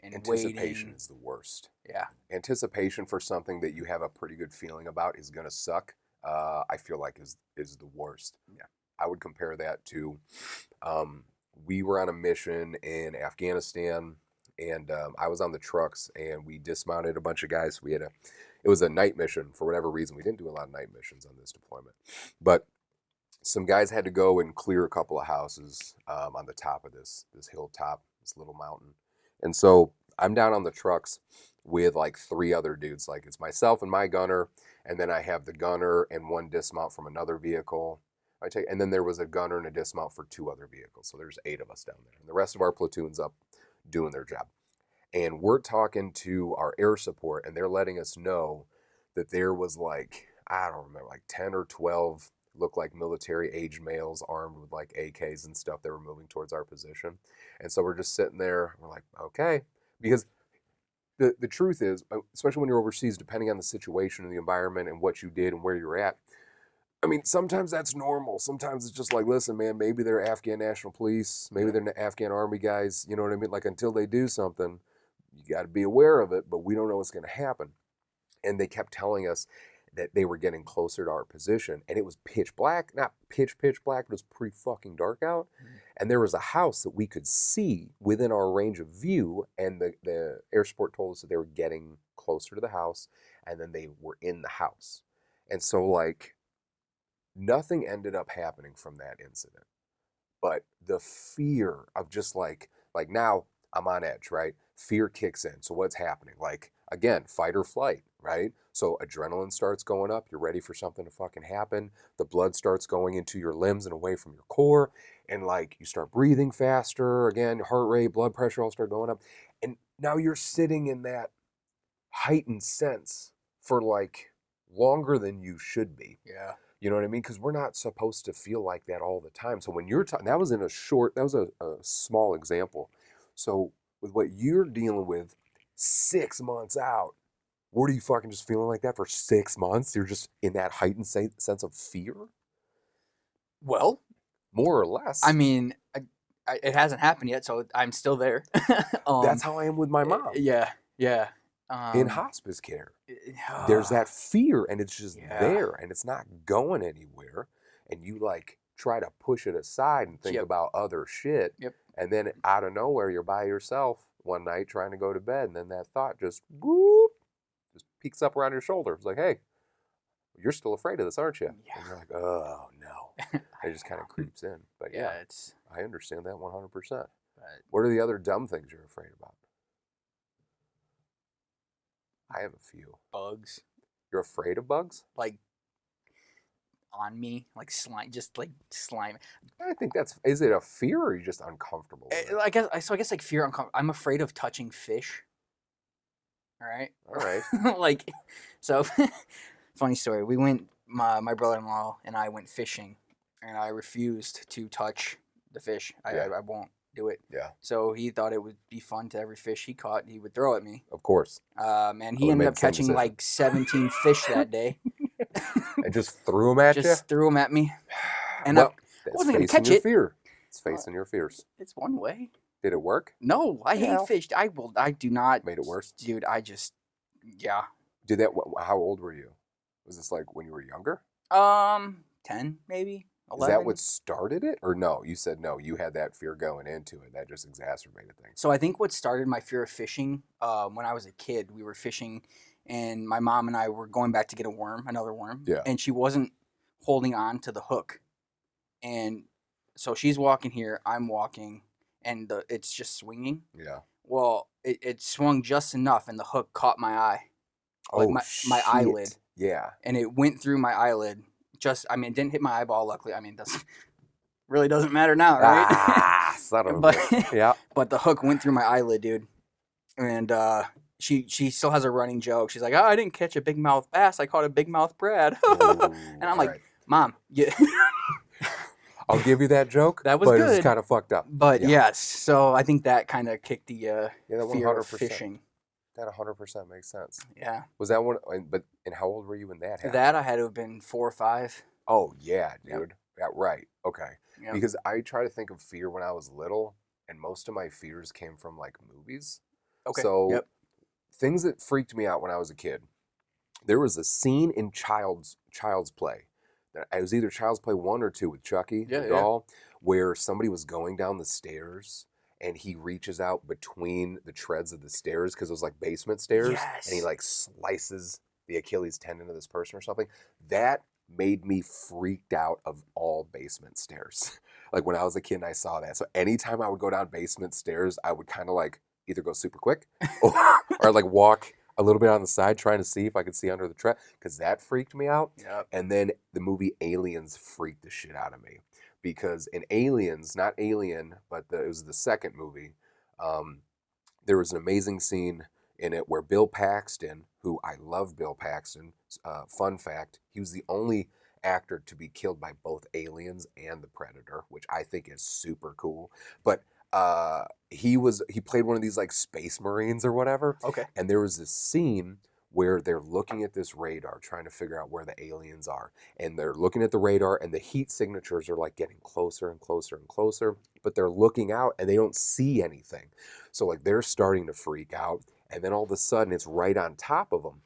[SPEAKER 3] Anticipation
[SPEAKER 1] is the worst.
[SPEAKER 3] Yeah.
[SPEAKER 1] Anticipation for something that you have a pretty good feeling about is gonna suck. I feel like is the worst. Yeah. I would compare that to, we were on a mission in Afghanistan. And I was on the trucks, and we dismounted a bunch of guys. It was a night mission for whatever reason. We didn't do a lot of night missions on this deployment, but some guys had to go and clear a couple of houses on the top of this hilltop, this little mountain. And so I'm down on the trucks with like 3 other dudes. Like it's myself and my gunner, and then I have the gunner and one dismount from another vehicle. And then there was a gunner and a dismount for 2 other vehicles. So there's 8 of us down there, and the rest of our platoon's up doing their job. And we're talking to our air support, and they're letting us know that there was like, I don't remember, like 10 or 12 looked like military age males armed with like AKs and stuff that were moving towards our position. And so we're just sitting there, we're like, okay. Because the truth is, especially when you're overseas, depending on the situation and the environment and what you did and where you're at, I mean, sometimes that's normal. Sometimes it's just like, listen, man, maybe they're Afghan National Police. Maybe they're Afghan Army guys. You know what I mean? Like, until they do something, you got to be aware of it, but we don't know what's going to happen. And they kept telling us, that they were getting closer to our position, and it was pitch black, not pitch black, but it was pretty fucking dark out. And there was a house that we could see within our range of view, and the air support told us that they were getting closer to the house, and then they were in the house. And so, like, nothing ended up happening from that incident. But the fear of just like now I'm on edge, right? Fear kicks in. So what's happening? Like, again, fight or flight, right? So adrenaline starts going up. You're ready for something to fucking happen. The blood starts going into your limbs and away from your core. And like, you start breathing faster. Again, heart rate, blood pressure all start going up. And now you're sitting in that heightened sense for like longer than you should be.
[SPEAKER 3] Yeah.
[SPEAKER 1] You know what I mean? Because we're not supposed to feel like that all the time. So when you're talking, that was a small example. So with what you're dealing with 6 months out, what are you fucking just feeling like that for 6 months? You're just in that heightened sense of fear?
[SPEAKER 3] Well,
[SPEAKER 1] more or less.
[SPEAKER 3] I mean, it hasn't happened yet, so I'm still there.
[SPEAKER 1] That's how I am with my mom.
[SPEAKER 3] Yeah.
[SPEAKER 1] In hospice care. There's that fear, and it's just there, and it's not going anywhere. And you like try to push it aside and think about other shit.
[SPEAKER 3] Yep.
[SPEAKER 1] And then out of nowhere, you're by yourself one night trying to go to bed, and then that thought just whoop, just peeks up around your shoulder. It's like, hey, you're still afraid of this, aren't you?
[SPEAKER 3] Yeah.
[SPEAKER 1] And you're like, oh no. It just kind of creeps in. But yeah, I understand that 100%. What are the other dumb things you're afraid about? I have a few.
[SPEAKER 3] Bugs.
[SPEAKER 1] You're afraid of bugs?
[SPEAKER 3] Like on me, like slime, just like slime.
[SPEAKER 1] I think is it a fear or are you just uncomfortable with it?
[SPEAKER 3] I guess like fear. I'm afraid of touching fish. All right. Like, so funny story. We went. My brother-in-law and I went fishing, and I refused to touch the fish. I won't do it.
[SPEAKER 1] Yeah.
[SPEAKER 3] So he thought it would be fun to every fish he caught, he would throw at me.
[SPEAKER 1] Of course.
[SPEAKER 3] And he ended up catching like 17 fish that day.
[SPEAKER 1] And just threw them at you?
[SPEAKER 3] Just threw them at me. And
[SPEAKER 1] well,
[SPEAKER 3] I wasn't going to catch
[SPEAKER 1] your
[SPEAKER 3] it.
[SPEAKER 1] Fear. It's facing your fears.
[SPEAKER 3] It's one way.
[SPEAKER 1] Did it work?
[SPEAKER 3] No, I hate fish. I do not.
[SPEAKER 1] Made it worse?
[SPEAKER 3] Dude,
[SPEAKER 1] Did that, how old were you? Was this like when you were younger?
[SPEAKER 3] 10 maybe. 11.
[SPEAKER 1] Is that what started it? Or no? You said no, you had that fear going into it. That just exacerbated things.
[SPEAKER 3] So I think what started my fear of fishing, when I was a kid, we were fishing and my mom and I were going back to get another worm.
[SPEAKER 1] Yeah.
[SPEAKER 3] And she wasn't holding on to the hook. And so she's walking here, I'm walking, and it's just swinging.
[SPEAKER 1] Yeah.
[SPEAKER 3] Well, it swung just enough and the hook caught my eye. Like my eyelid.
[SPEAKER 1] Yeah.
[SPEAKER 3] And it went through my eyelid. It didn't hit my eyeball, luckily. I mean, it really doesn't matter now, right?
[SPEAKER 1] Son of a bitch. Yeah.
[SPEAKER 3] But the hook went through my eyelid, dude. And she still has a running joke. She's like, I didn't catch a big mouth bass. I caught a big mouth Brad. And I'm like, Mom,
[SPEAKER 1] I'll give you that joke.
[SPEAKER 3] That was
[SPEAKER 1] good.
[SPEAKER 3] But
[SPEAKER 1] it's kind of fucked up.
[SPEAKER 3] But yes, so I think that kind of kicked the fear of fishing.
[SPEAKER 1] That 100% makes sense.
[SPEAKER 3] Yeah.
[SPEAKER 1] Was that one? And how old were you when that happened?
[SPEAKER 3] That I had to have been 4 or 5.
[SPEAKER 1] Oh yeah, dude.
[SPEAKER 3] Yep.
[SPEAKER 1] Yeah, right. Okay.
[SPEAKER 3] Yep.
[SPEAKER 1] Because I try to think of fear when I was little, and most of my fears came from like movies.
[SPEAKER 3] Okay.
[SPEAKER 1] So things that freaked me out when I was a kid. There was a scene in Child's Play. It was either Child's Play 1 or 2 with Chucky, the doll, where somebody was going down the stairs. And he reaches out between the treads of the stairs because it was like basement stairs.
[SPEAKER 3] Yes.
[SPEAKER 1] And he like slices the Achilles tendon of this person or something. That made me freaked out of all basement stairs. Like when I was a kid and I saw that. So anytime I would go down basement stairs, I would kind of like either go super quick or like walk a little bit on the side trying to see if I could see under the tread because that freaked me out.
[SPEAKER 3] Yep.
[SPEAKER 1] And then the movie Aliens freaked the shit out of me. Because in Aliens, not Alien, but it was the second movie, there was an amazing scene in it where Bill Paxton, who I love Bill Paxton, fun fact, he was the only actor to be killed by both Aliens and the Predator, which I think is super cool. But he played one of these like space marines or whatever.
[SPEAKER 3] Okay.
[SPEAKER 1] And there was this scene where they're looking at this radar, trying to figure out where the aliens are. And they're looking at the radar, and the heat signatures are like getting closer and closer and closer, but they're looking out and they don't see anything. So like they're starting to freak out, and then all of a sudden it's right on top of them.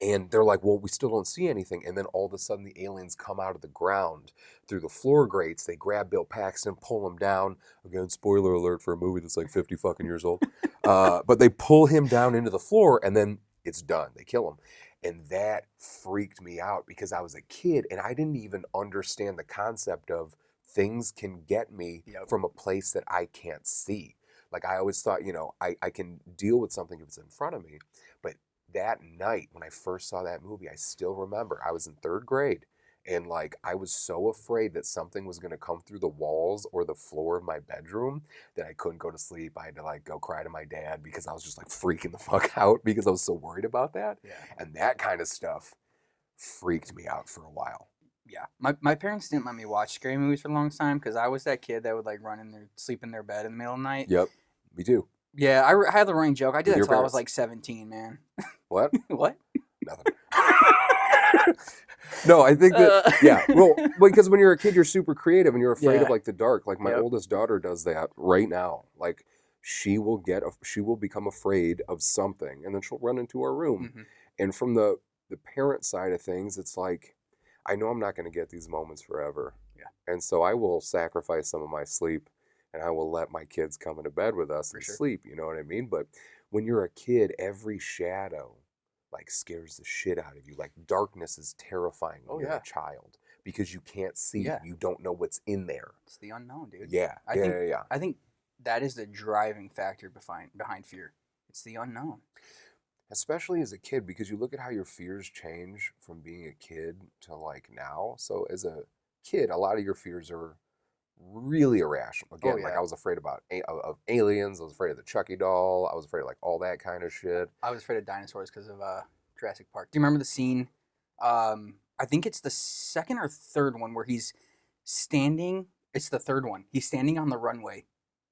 [SPEAKER 1] And they're like, well, we still don't see anything. And then all of a sudden, the aliens come out of the ground through the floor grates. They grab Bill Paxton, pull him down. Again, spoiler alert for a movie that's like 50 fucking years old. But they pull him down into the floor, and then it's done. They kill him. And that freaked me out because I was a kid, and I didn't even understand the concept of things can get me from a place that I can't see. Like, I always thought, I can deal with something if it's in front of me. But that night when I first saw that movie, I still remember I was in 3rd grade, and like I was so afraid that something was going to come through the walls or the floor of my bedroom that I couldn't go to sleep. I had to like go cry to my dad because I was just like freaking the fuck out because I was so worried about that.
[SPEAKER 3] Yeah.
[SPEAKER 1] And that kind of stuff freaked me out for a while.
[SPEAKER 3] Yeah. My parents didn't let me watch scary movies for a long time because I was that kid that would like sleep in their bed in the middle of the night.
[SPEAKER 1] Yep. Me too.
[SPEAKER 3] Yeah, I had the running joke. I did
[SPEAKER 1] With
[SPEAKER 3] that
[SPEAKER 1] your
[SPEAKER 3] until I was
[SPEAKER 1] parents?
[SPEAKER 3] like 17, man.
[SPEAKER 1] What?
[SPEAKER 3] What?
[SPEAKER 1] Nothing. No, I think that, yeah. Well, because when you're a kid, you're super creative and you're afraid of like the dark. Like my oldest daughter does that right now. Like she will become afraid of something and then she'll run into our room.
[SPEAKER 3] Mm-hmm.
[SPEAKER 1] And from the parent side of things, it's like, I know I'm not going to get these moments forever.
[SPEAKER 3] Yeah.
[SPEAKER 1] And so I will sacrifice some of my sleep and I will let my kids come into bed with us and sleep. You know what I mean? But when you're a kid, every shadow like scares the shit out of you. Like darkness is terrifying when you're a child because you can't see. You don't know what's in there.
[SPEAKER 3] It's the unknown, dude.
[SPEAKER 1] Yeah.
[SPEAKER 3] I think that is the driving factor behind fear. It's the unknown.
[SPEAKER 1] Especially as a kid, because you look at how your fears change from being a kid to like now. So as a kid, a lot of your fears are really irrational. Again, like I was afraid of aliens. I was afraid of the Chucky doll. I was afraid of like all that kind of shit.
[SPEAKER 3] I was afraid of dinosaurs because of Jurassic Park. Do you remember the scene? I think it's the 2nd or 3rd one where he's standing. It's the 3rd one. He's standing on the runway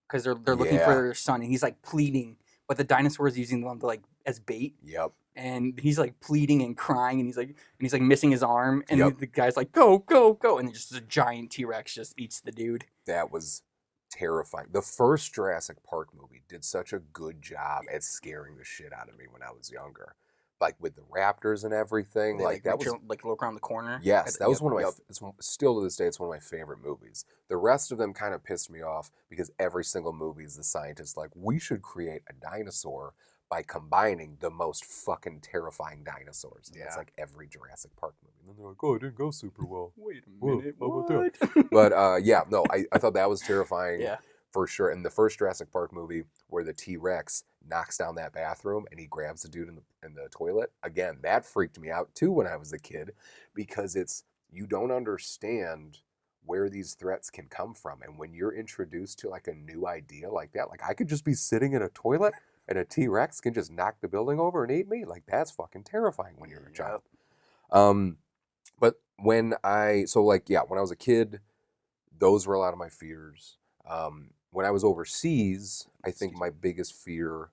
[SPEAKER 3] because they're looking for their son, and he's like pleading, but the dinosaur is using them to like as bait.
[SPEAKER 1] Yep.
[SPEAKER 3] And he's like pleading and crying, and he's like missing his arm, and the guy's like, "Go, go, go!" And just a giant T-Rex just eats the dude.
[SPEAKER 1] That was terrifying. The first Jurassic Park movie did such a good job at scaring the shit out of me when I was younger, like with the raptors and everything. Like that was
[SPEAKER 3] like look around the corner.
[SPEAKER 1] Yes, that was one of my. It's still to this day, it's one of my favorite movies. The rest of them kind of pissed me off because every single movie is the scientist like, we should create a dinosaur by combining the most fucking terrifying dinosaurs. And that's like every Jurassic Park movie. And then they're like, oh, it didn't go super well.
[SPEAKER 3] Wait a minute,
[SPEAKER 1] what? But I thought that was terrifying for sure. And the first Jurassic Park movie where the T-Rex knocks down that bathroom and he grabs the dude in the toilet, again, that freaked me out too when I was a kid because you don't understand where these threats can come from. And when you're introduced to like a new idea like that, like I could just be sitting in a toilet and a T-Rex can just knock the building over and eat me. Like that's fucking terrifying when you're a child. But when I was a kid, those were a lot of my fears. When I was overseas, I think my biggest fear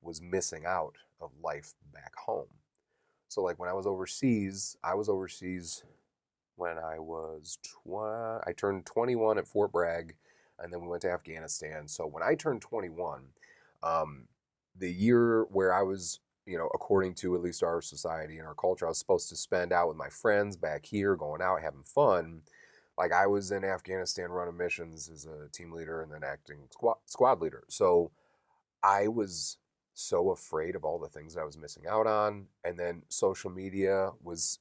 [SPEAKER 1] was missing out of life back home. So like when I was overseas when I turned 21 at Fort Bragg, and then we went to Afghanistan. So when I turned 21, the year where I was, according to at least our society and our culture, I was supposed to spend out with my friends back here, going out, having fun. Like I was in Afghanistan running missions as a team leader and then acting squad leader. So I was so afraid of all the things that I was missing out on. And then social media was,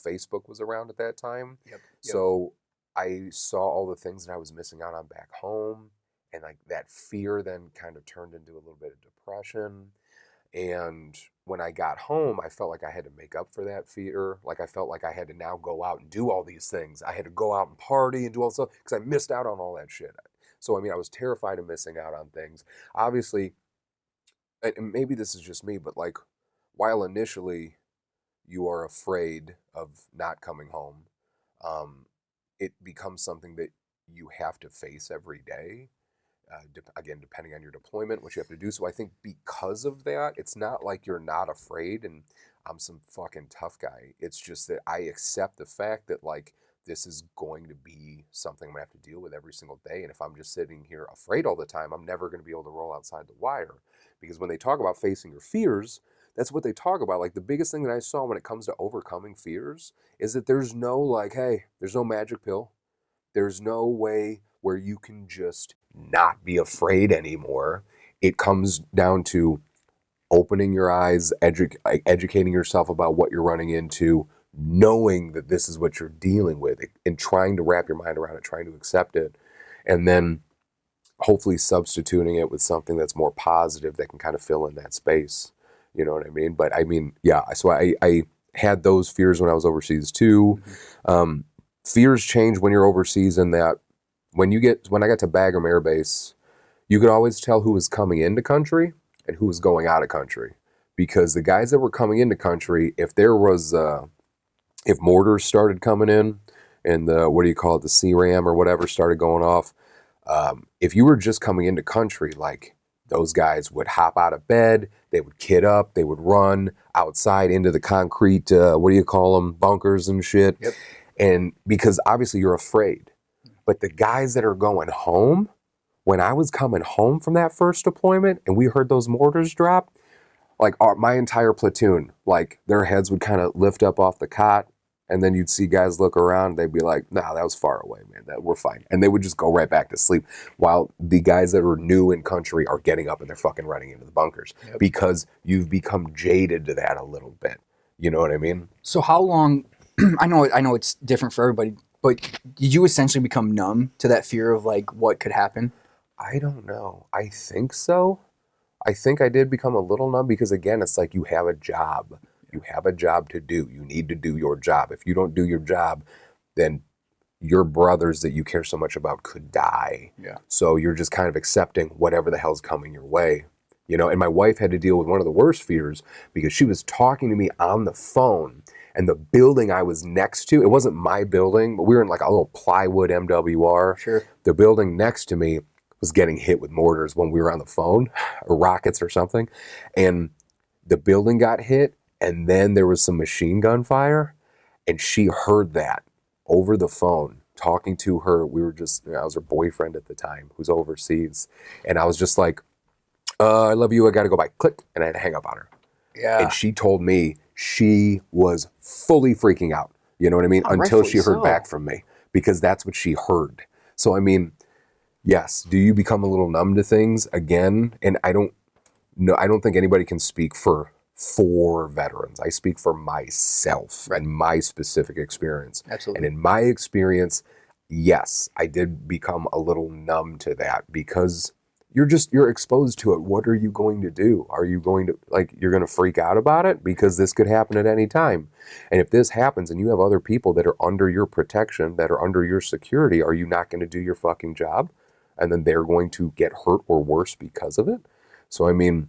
[SPEAKER 1] Facebook was around at that time.
[SPEAKER 3] Yep.
[SPEAKER 1] So I saw all the things that I was missing out on back home. And like that fear then kind of turned into a little bit of depression. And when I got home, I felt like I had to make up for that fear. Like I felt like I had to now go out and do all these things. I had to go out and party and do all this stuff because I missed out on all that shit. So, I was terrified of missing out on things. Obviously, and maybe this is just me, but like while initially you are afraid of not coming home, it becomes something that you have to face every day. Again, depending on your deployment, what you have to do. So I think because of that, it's not like you're not afraid and I'm some fucking tough guy. It's just that I accept the fact that like this is going to be something I'm going to have to deal with every single day. And if I'm just sitting here afraid all the time, I'm never going to be able to roll outside the wire. Because when they talk about facing your fears, that's what they talk about. Like the biggest thing that I saw when it comes to overcoming fears is that there's no like, hey, there's no magic pill. There's no way where you can just not be afraid anymore. It comes down to opening your eyes, educating yourself about what you're running into, knowing that this is what you're dealing with, and trying to wrap your mind around it, trying to accept it, and then hopefully substituting it with something that's more positive that can kind of fill in that space. You know what I mean? But I mean, yeah, so I had those fears when I was overseas too. Fears change when you're overseas, in that when I got to Bagram Air Base, you could always tell who was coming into country and who was going out of country, because the guys that were coming into country, if there was if mortars started coming in and the the C-RAM or whatever started going off, if you were just coming into country, like those guys would hop out of bed, they would kit up, they would run outside into the concrete, bunkers and shit.
[SPEAKER 3] Yep.
[SPEAKER 1] And because obviously you're afraid. But the guys that are going home, when I was coming home from that first deployment and we heard those mortars drop, like my entire platoon, like their heads would kind of lift up off the cot, and then you'd see guys look around, they'd be like, nah, that was far away, man, we're fine. And they would just go right back to sleep, while the guys that are new in country are getting up and they're fucking running into the bunkers. Yep. Because you've become jaded to that a little bit. You know what I mean?
[SPEAKER 3] So how long, I know it's different for everybody, but did you essentially become numb to that fear of like what could happen?
[SPEAKER 1] I don't know. I think so. I think I did become a little numb, because again, it's like you have a job. You have a job to do. You need to do your job. If you don't do your job, then your brothers that you care so much about could die.
[SPEAKER 3] Yeah.
[SPEAKER 1] So you're just kind of accepting whatever the hell's coming your way. You know, and my wife had to deal with one of the worst fears, because she was talking to me on the phone, and the building I was next to, it wasn't my building, but we were in like a little plywood MWR.
[SPEAKER 3] Sure.
[SPEAKER 1] The building next to me was getting hit with mortars when we were on the phone, or rockets or something. And the building got hit, and then there was some machine gun fire, and she heard that over the phone, talking to her. We were just, I was her boyfriend at the time, who's overseas. And I was just like, I love you, I gotta go by. Click, and I had to hang up on her.
[SPEAKER 3] Yeah.
[SPEAKER 1] And she told me she was fully freaking out, you know what I mean? Until she heard back from me, because that's what she heard. So, I mean, yes, do you become a little numb to things again? And I don't think anybody can speak for veterans. I speak for myself and my specific experience.
[SPEAKER 3] Absolutely.
[SPEAKER 1] And in my experience, yes, I did become a little numb to that, because you're exposed to it. What are you going to do? Are you going to, you're going to freak out about it? Because this could happen at any time. And if this happens and you have other people that are under your protection, that are under your security, are you not going to do your fucking job? And then they're going to get hurt or worse because of it. So, I mean,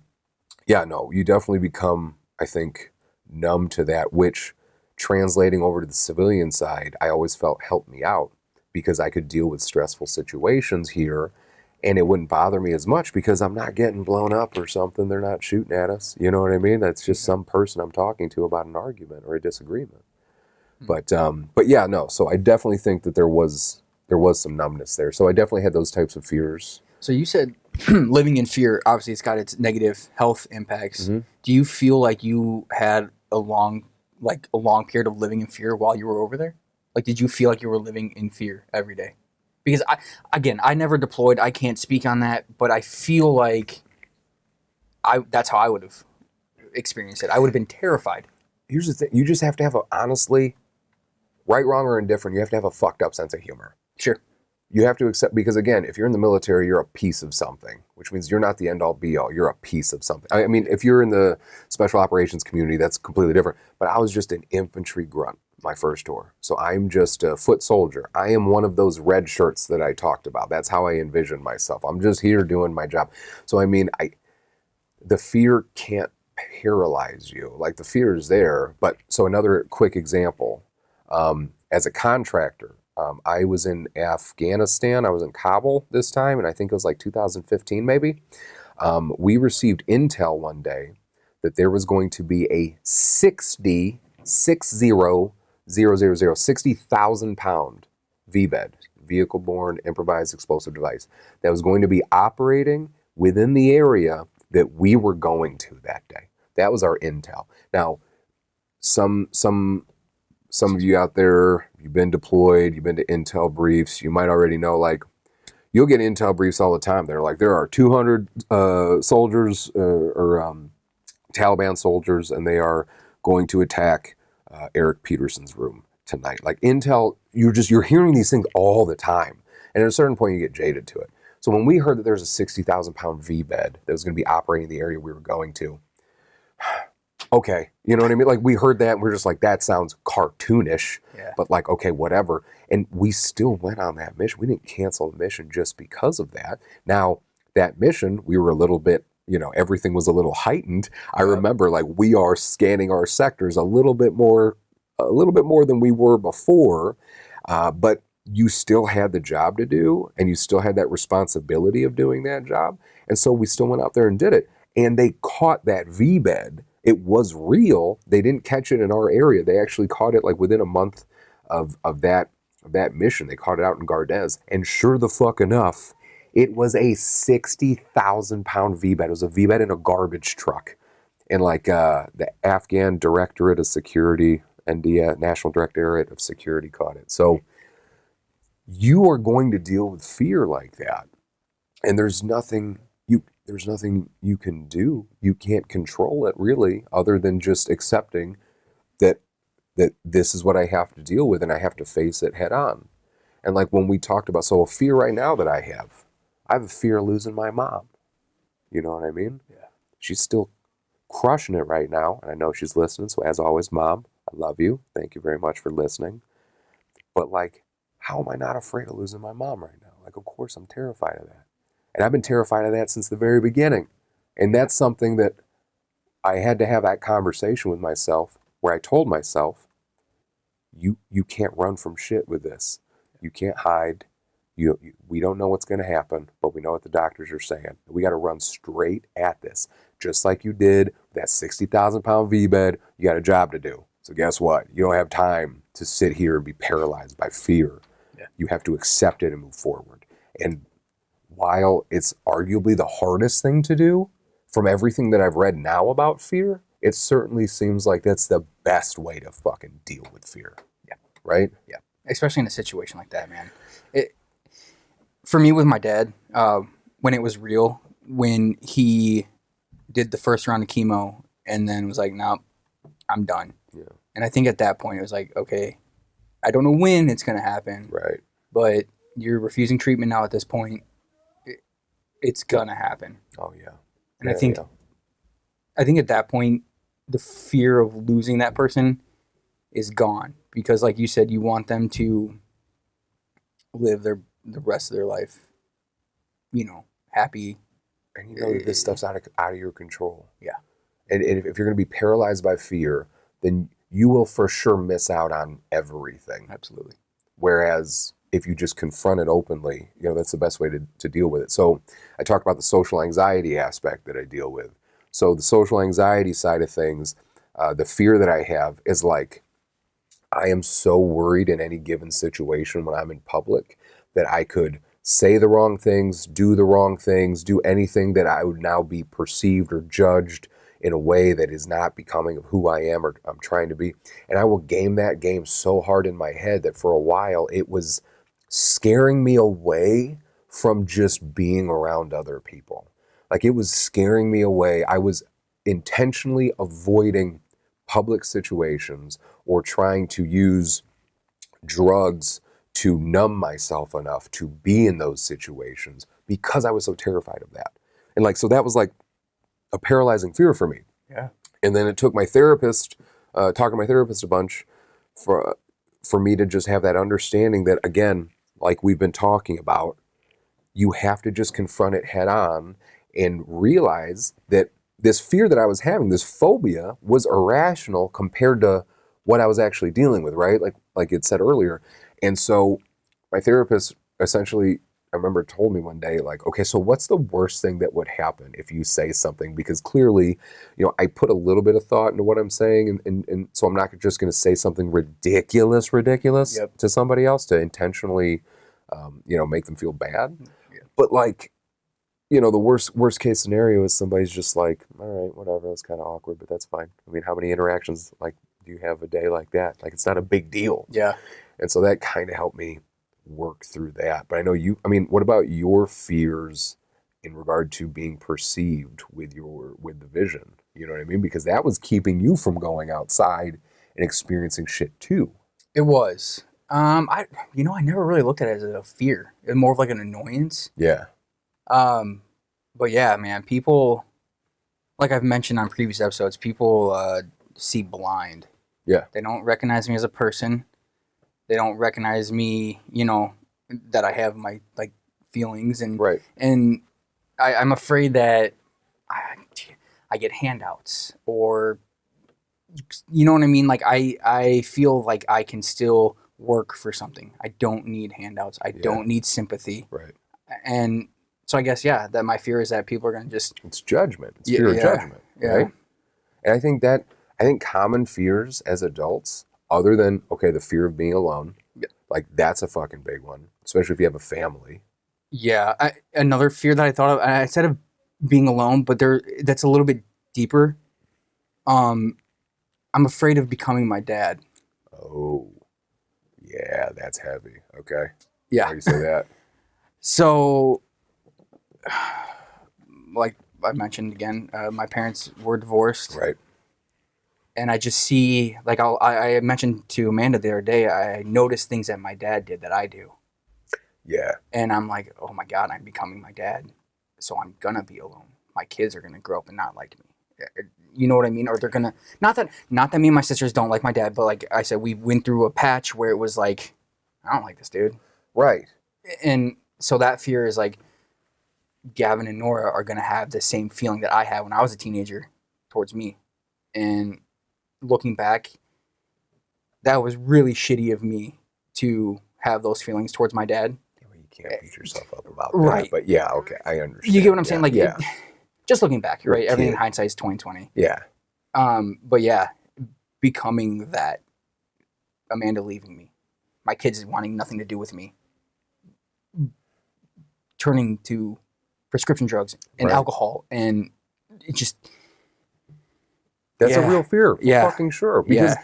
[SPEAKER 1] yeah, no, you definitely become, I think, numb to that, which, translating over to the civilian side, I always felt helped me out, because I could deal with stressful situations here, and it wouldn't bother me as much because I'm not getting blown up or something. They're not shooting at us. You know what I mean? That's just some person I'm talking to about an argument or a disagreement. But yeah, no. So I definitely think that there was some numbness there. So I definitely had those types of fears.
[SPEAKER 3] So you said living in fear, obviously it's got its negative health impacts. Mm-hmm. Do you feel like you had a long period of living in fear while you were over there? Like, did you feel like you were living in fear every day? Because I never deployed. I can't speak on that, but I feel like that's how I would have experienced it. I would have been terrified.
[SPEAKER 1] Here's the thing. You just have to have honestly, right, wrong, or indifferent, you have to have a fucked up sense of humor.
[SPEAKER 3] Sure.
[SPEAKER 1] You have to accept, because again, if you're in the military, you're a piece of something, which means you're not the end all be all. You're a piece of something. I mean, if you're in the special operations community, that's completely different. But I was just an infantry grunt my first tour. So I'm just a foot soldier. I am one of those red shirts that I talked about. That's how I envisioned myself. I'm just here doing my job. So, I mean, the fear can't paralyze you. Like, the fear is there. But so another quick example, as a contractor, I was in Afghanistan. I was in Kabul this time, and I think it was like 2015 maybe. We received intel one day that there was going to be a 60,000 pound VBED, vehicle-borne improvised explosive device, that was going to be operating within the area that we were going to that day. That was our intel. Now, some of you out there, you've been deployed, you've been to intel briefs, you might already know, like, you'll get intel briefs all the time. They're like, there are 200 soldiers or Taliban soldiers, and they are going to attack Eric Peterson's room tonight. Like, intel, you're hearing these things all the time. And at a certain point, you get jaded to it. So when we heard that there's a 60,000 pound V-bed that was going to be operating in the area we were going to, okay, you know what I mean? Like, we heard that and we're just like, that sounds cartoonish, but like, okay, whatever. And we still went on that mission. We didn't cancel the mission just because of that. Now, that mission, we were a little bit, everything was a little heightened. I remember, like, we are scanning our sectors a little bit more than we were before, but you still had the job to do, and you still had that responsibility of doing that job. And so we still went out there and did it. And they caught that V-bed. It was real. They didn't catch it in our area. They actually caught it like within a month of that mission. They caught it out in Gardez. And sure the fuck enough, it was a 60,000 pound V-bed. It was a V-bed in a garbage truck. And like the Afghan Directorate of Security and the National Directorate of Security caught it. So you are going to deal with fear like that. And there's nothing you can do. You can't control it really, other than just accepting that this is what I have to deal with and I have to face it head on. And like when we talked about, so a fear right now that I have a fear of losing my mom. You know what I mean? Yeah. She's still crushing it right now. And I know she's listening. So as always, Mom, I love you. Thank you very much for listening. But like, how am I not afraid of losing my mom right now? Like, of course I'm terrified of that. And I've been terrified of that since the very beginning. And that's something that I had to have that conversation with myself where I told myself, you can't run from shit with this. You can't hide. We don't know what's going to happen, but we know what the doctors are saying. We got to run straight at this. Just like you did that 60,000 pound V-bed, you got a job to do. So guess what? You don't have time to sit here and be paralyzed by fear. Yeah. You have to accept it and move forward. And while it's arguably the hardest thing to do, from everything that I've read now about fear, it certainly seems like that's the best way to fucking deal with fear.
[SPEAKER 3] Yeah.
[SPEAKER 1] Right?
[SPEAKER 3] Yeah. Especially in a situation like that, man. For me with my dad, when it was real, when he did the first round of chemo and then was like, nope, I'm done. Yeah. And I think at that point it was like, okay, I don't know when it's going to happen.
[SPEAKER 1] Right.
[SPEAKER 3] But you're refusing treatment now at this point. It's going to happen.
[SPEAKER 1] Oh, yeah.
[SPEAKER 3] And I think at that point, the fear of losing that person is gone. Because like you said, you want them to live the rest of their life, happy.
[SPEAKER 1] And you know that this stuff's out of your control.
[SPEAKER 3] Yeah.
[SPEAKER 1] And if you're going to be paralyzed by fear, then you will for sure miss out on everything.
[SPEAKER 3] Absolutely.
[SPEAKER 1] Whereas if you just confront it openly, that's the best way to deal with it. So I talked about the social anxiety aspect that I deal with. So the social anxiety side of things, the fear that I have is like, I am so worried in any given situation when I'm in public that I could say the wrong things, do anything that I would now be perceived or judged in a way that is not becoming of who I am or I'm trying to be. And I will game that game so hard in my head that for a while it was scaring me away from just being around other people. Like, it was scaring me away. I was intentionally avoiding public situations or trying to use drugs to numb myself enough to be in those situations because I was so terrified of that. And like, so that was like a paralyzing fear for me.
[SPEAKER 3] Yeah.
[SPEAKER 1] And then it took my therapist, talking to my therapist a bunch for me to just have that understanding that, again, like we've been talking about, you have to just confront it head on and realize that this fear that I was having, this phobia, was irrational compared to what I was actually dealing with, right? Like it said earlier. And so my therapist essentially, I remember, told me one day, like, okay, so what's the worst thing that would happen if you say something? Because clearly, I put a little bit of thought into what I'm saying. And so I'm not just going to say something ridiculous yep. to somebody else to intentionally, make them feel bad. Yeah. But like, the worst case scenario is somebody's just like, all right, whatever, that's kind of awkward, but that's fine. I mean, how many interactions like do you have a day like that? Like, it's not a big deal.
[SPEAKER 3] Yeah.
[SPEAKER 1] And so that kind of helped me work through that. But I know what about your fears in regard to being perceived with the vision? You know what I mean? Because that was keeping you from going outside and experiencing shit too.
[SPEAKER 3] It was. I never really looked at it as a fear. It was more of like an annoyance.
[SPEAKER 1] Yeah.
[SPEAKER 3] But yeah, man, people, like I've mentioned on previous episodes, people see blind.
[SPEAKER 1] Yeah.
[SPEAKER 3] They don't recognize me as a person. They don't recognize me, that I have my like feelings and
[SPEAKER 1] Right.
[SPEAKER 3] And I'm afraid that I get handouts or, you know what I mean? Like I feel like I can still work for something. I don't need handouts. I don't need sympathy.
[SPEAKER 1] Right.
[SPEAKER 3] And so I guess, that my fear is that people are going to just...
[SPEAKER 1] It's judgment. It's fear of judgment, right? And I think common fears as adults, other than, the fear of being alone, like that's a fucking big one, especially if you have a family.
[SPEAKER 3] Yeah. Another fear that I thought of, I said of being alone, but that's a little bit deeper. I'm afraid of becoming my dad.
[SPEAKER 1] Oh, yeah, that's heavy. Okay.
[SPEAKER 3] Yeah.
[SPEAKER 1] How do you say that?
[SPEAKER 3] So, like I mentioned again, my parents were divorced.
[SPEAKER 1] Right.
[SPEAKER 3] And I just see, like I mentioned to Amanda the other day, I noticed things that my dad did that I do.
[SPEAKER 1] Yeah.
[SPEAKER 3] And I'm like, oh my God, I'm becoming my dad. So I'm going to be alone. My kids are going to grow up and not like me. You know what I mean? Or they're going to, not that me and my sisters don't like my dad, but like I said, we went through a patch where it was like, I don't like this dude.
[SPEAKER 1] Right.
[SPEAKER 3] And so that fear is like, Gavin and Nora are going to have the same feeling that I had when I was a teenager towards me. And looking back, that was really shitty of me to have those feelings towards my dad.
[SPEAKER 1] You can't beat yourself up about
[SPEAKER 3] right.
[SPEAKER 1] that. But yeah, okay, I understand.
[SPEAKER 3] You get what I'm saying? Like,
[SPEAKER 1] yeah.
[SPEAKER 3] Just looking back,
[SPEAKER 1] You're
[SPEAKER 3] right? Everything in hindsight is 20/20.
[SPEAKER 1] Yeah.
[SPEAKER 3] But yeah, becoming that, Amanda leaving me, my kids wanting nothing to do with me, turning to prescription drugs and alcohol, and it just...
[SPEAKER 1] That's a real fear, for fucking sure. Because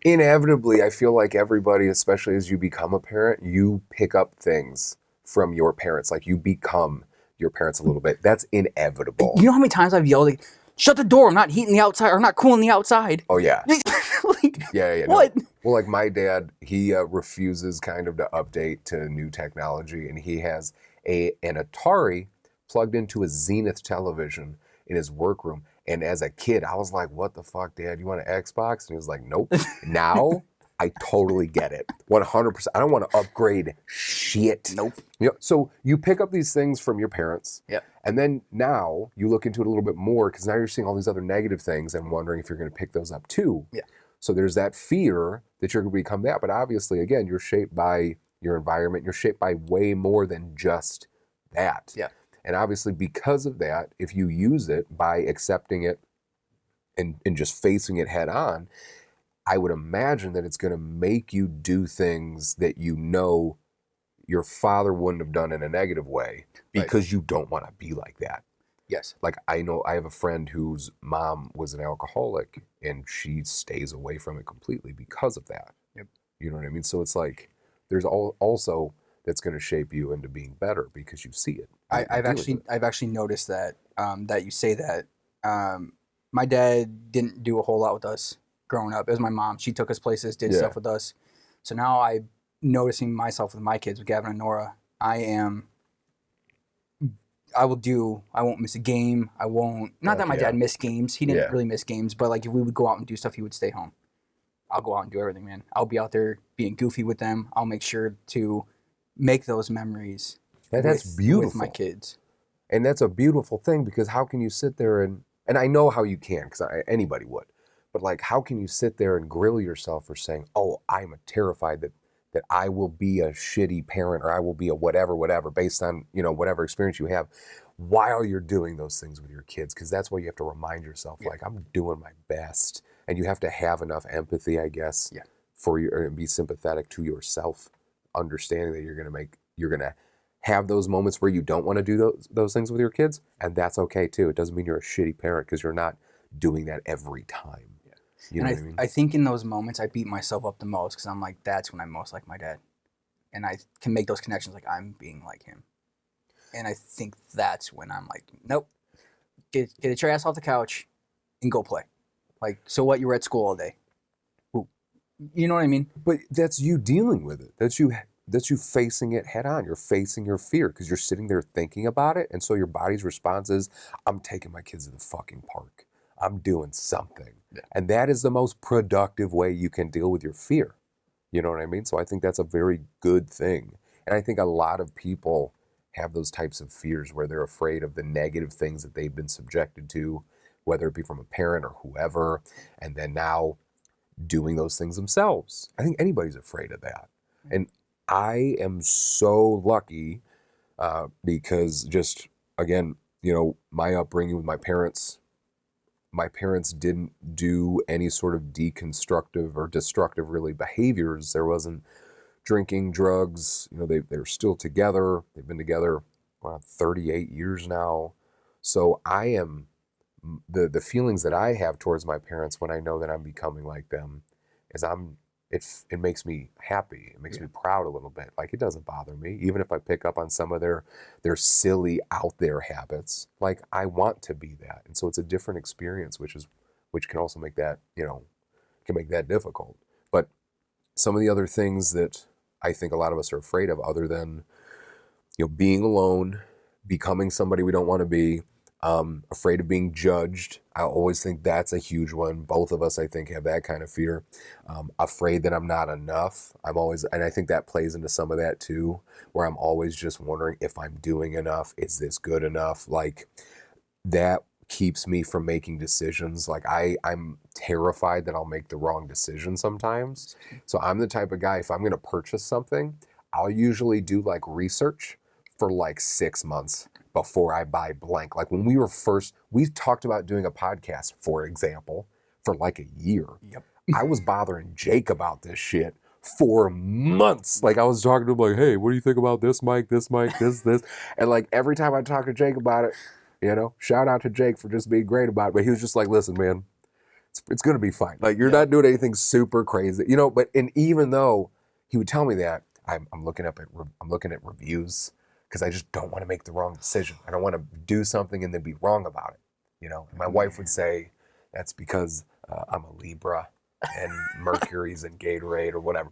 [SPEAKER 1] inevitably, I feel like everybody, especially as you become a parent, you pick up things from your parents. Like, you become your parents a little bit. That's inevitable.
[SPEAKER 3] You know how many times I've yelled, like, shut the door, I'm not heating the outside, or I'm not cooling the outside.
[SPEAKER 1] Oh, yeah.
[SPEAKER 3] Like,
[SPEAKER 1] yeah.
[SPEAKER 3] What?
[SPEAKER 1] No. Well, like my dad, he refuses kind of to update to new technology, and he has an Atari plugged into a Zenith television in his workroom. And as a kid, I was like, what the fuck, Dad? You want an Xbox? And he was like, nope. Now, I totally get it. 100%. I don't want to upgrade shit.
[SPEAKER 3] Nope.
[SPEAKER 1] So you pick up these things from your parents.
[SPEAKER 3] Yeah.
[SPEAKER 1] And then now you look into it a little bit more because now you're seeing all these other negative things and wondering if you're going to pick those up too.
[SPEAKER 3] Yeah.
[SPEAKER 1] So there's that fear that you're going to become that. But obviously, again, you're shaped by your environment. You're shaped by way more than just that.
[SPEAKER 3] Yeah.
[SPEAKER 1] And obviously, because of that, if you use it by accepting it and just facing it head on, I would imagine that it's going to make you do things that you know your father wouldn't have done in a negative way because you don't want to be like that.
[SPEAKER 3] Yes.
[SPEAKER 1] Like, I know I have a friend whose mom was an alcoholic and she stays away from it completely because of that.
[SPEAKER 3] Yep.
[SPEAKER 1] You know what I mean? So it's like there's also that's going to shape you into being better because you see it.
[SPEAKER 3] I've actually noticed that that you say that. My dad didn't do a whole lot with us growing up. It was my mom. She took us places, did stuff with us. So now I'm noticing myself with my kids, with Gavin and Nora. I won't miss a game. I won't. Not that my dad missed games. He didn't really miss games. But like if we would go out and do stuff, he would stay home. I'll go out and do everything, man. I'll be out there being goofy with them. I'll make sure to make those memories.
[SPEAKER 1] That's beautiful.
[SPEAKER 3] With my kids.
[SPEAKER 1] And that's a beautiful thing because how can you sit there and I know how you can because anybody would, but like how can you sit there and grill yourself for saying, oh, I'm terrified that I will be a shitty parent or I will be a whatever based on, whatever experience you have while you're doing those things with your kids. Because that's why you have to remind yourself, like, I'm doing my best. And you have to have enough empathy, I guess, and be sympathetic to yourself, understanding that you're going to have those moments where you don't want to do those things with your kids, and that's okay too. It doesn't mean you're a shitty parent because you're not doing that every time.
[SPEAKER 3] Yeah.
[SPEAKER 1] You know what I mean?
[SPEAKER 3] I think in those moments I beat myself up the most because I'm like, that's when I'm most like my dad. And I can make those connections like I'm being like him. And I think that's when I'm like, nope, get your ass off the couch and go play. Like, so what? You were at school all day. Ooh. You know what I mean?
[SPEAKER 1] But that's you dealing with it. That's you facing it head on. You're facing your fear because you're sitting there thinking about it. And so your body's response is, I'm taking my kids to the fucking park. I'm doing something. Yeah. And that is the most productive way you can deal with your fear. You know what I mean? So I think that's a very good thing. And I think a lot of people have those types of fears where they're afraid of the negative things that they've been subjected to, whether it be from a parent or whoever, and then now doing those things themselves. I think anybody's afraid of that. And I am so lucky because just, again, my upbringing with my parents didn't do any sort of deconstructive or destructive really behaviors. There wasn't drinking, drugs. They're still together. They've been together around 38 years now. So I am, the feelings that I have towards my parents when I know that I'm becoming like them is it makes me happy. It makes me proud a little bit. Like, it doesn't bother me. Even if I pick up on some of their silly out there habits, like, I want to be that. And so it's a different experience, which can also make that, can make that difficult. But some of the other things that I think a lot of us are afraid of, other than, being alone, becoming somebody we don't want to be, afraid of being judged. I always think that's a huge one. Both of us, I think, have that kind of fear. Afraid that I'm not enough. And I think that plays into some of that too, where I'm always just wondering if I'm doing enough. Is this good enough? Like, that keeps me from making decisions. Like, I'm terrified that I'll make the wrong decision sometimes. So I'm the type of guy, if I'm going to purchase something, I'll usually do like research for like 6 months before I buy blank. Like, when we talked about doing a podcast, for example, for like a year.
[SPEAKER 3] Yep.
[SPEAKER 1] I was bothering Jake about this shit for months. Like, I was talking to him like, hey, what do you think about this mic, this. And like, every time I talk to Jake about it, shout out to Jake for just being great about it. But he was just like, listen, man, it's going to be fine. Like, you're not doing anything super crazy, and even though he would tell me that, I'm looking at reviews, because I just don't want to make the wrong decision. I don't want to do something and then be wrong about it. And my wife would say that's because I'm a Libra and Mercury's in Gatorade or whatever.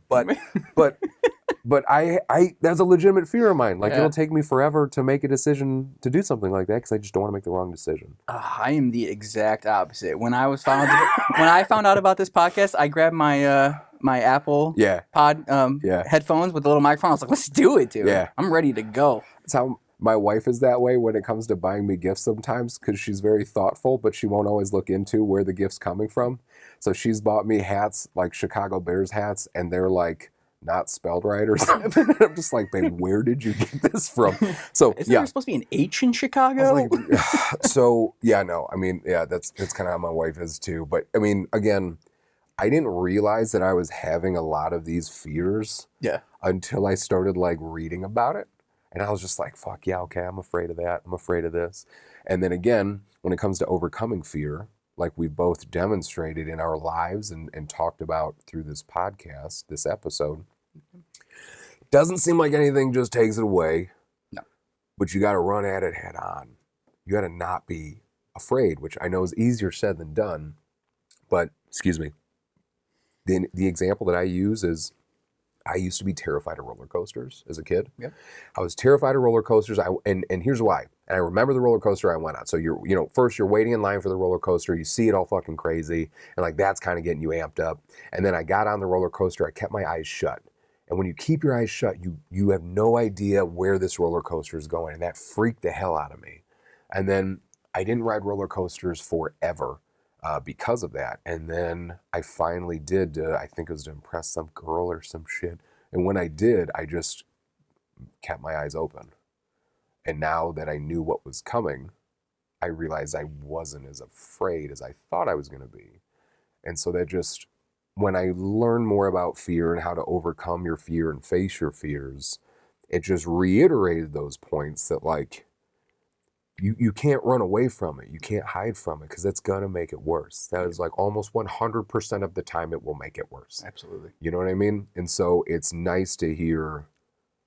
[SPEAKER 1] But I that's a legitimate fear of mine. Like, it'll take me forever to make a decision to do something like that because I just don't want to make the wrong decision.
[SPEAKER 3] I am the exact opposite. When I found out about this podcast, I grabbed my my Apple pod headphones with the little microphone. I was like, let's do it, dude. Yeah. I'm ready to go.
[SPEAKER 1] That's how my wife is that way when it comes to buying me gifts sometimes, because she's very thoughtful, but she won't always look into where the gift's coming from. So she's bought me hats, like Chicago Bears hats, and they're like not spelled right or something. I'm just like, babe, where did you get this from? So
[SPEAKER 3] Isn't there supposed to be an H in Chicago?
[SPEAKER 1] That's kind of how my wife is too. But I mean, again, I didn't realize that I was having a lot of these fears until I started like reading about it. And I was just like, fuck yeah, okay, I'm afraid of that. I'm afraid of this. And then again, when it comes to overcoming fear, like we both demonstrated in our lives and talked about through this podcast, this episode, it doesn't seem like anything just takes it away.
[SPEAKER 3] No.
[SPEAKER 1] But you got to run at it head on. You got to not be afraid, which I know is easier said than done. But, excuse me, the example that I use is, I used to be terrified of roller coasters as a kid.
[SPEAKER 3] Yep.
[SPEAKER 1] I was terrified of roller coasters. And here's why. And I remember the roller coaster I went on. So first you're waiting in line for the roller coaster. You see it all fucking crazy. And like, that's kind of getting you amped up. And then I got on the roller coaster. I kept my eyes shut. And when you keep your eyes shut, you have no idea where this roller coaster is going. And that freaked the hell out of me. And then I didn't ride roller coasters forever. Because of that. And then I finally did, I think it was to impress some girl or some shit. And when I did, I just kept my eyes open. And now that I knew what was coming, I realized I wasn't as afraid as I thought I was going to be. And so that just, when I learn more about fear and how to overcome your fear and face your fears, it just reiterated those points that like you can't run away from it. You can't hide from it because that's going to make it worse. That is like almost 100% of the time it will make it worse.
[SPEAKER 3] Absolutely.
[SPEAKER 1] You know what I mean? And so it's nice to hear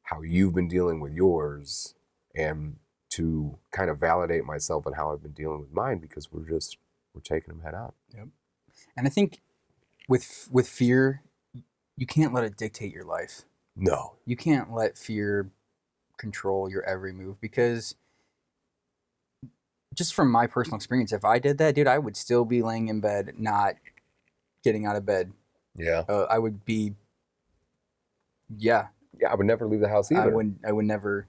[SPEAKER 1] how you've been dealing with yours and to kind of validate myself and how I've been dealing with mine because we're taking them head on.
[SPEAKER 3] Yep. And I think with fear, you can't let it dictate your life.
[SPEAKER 1] No.
[SPEAKER 3] You can't let fear control your every move because just from my personal experience, if I did that, dude, I would still be laying in bed, not getting out of bed.
[SPEAKER 1] Yeah.
[SPEAKER 3] I would be, yeah.
[SPEAKER 1] Yeah, I would never leave the house either.
[SPEAKER 3] I would never.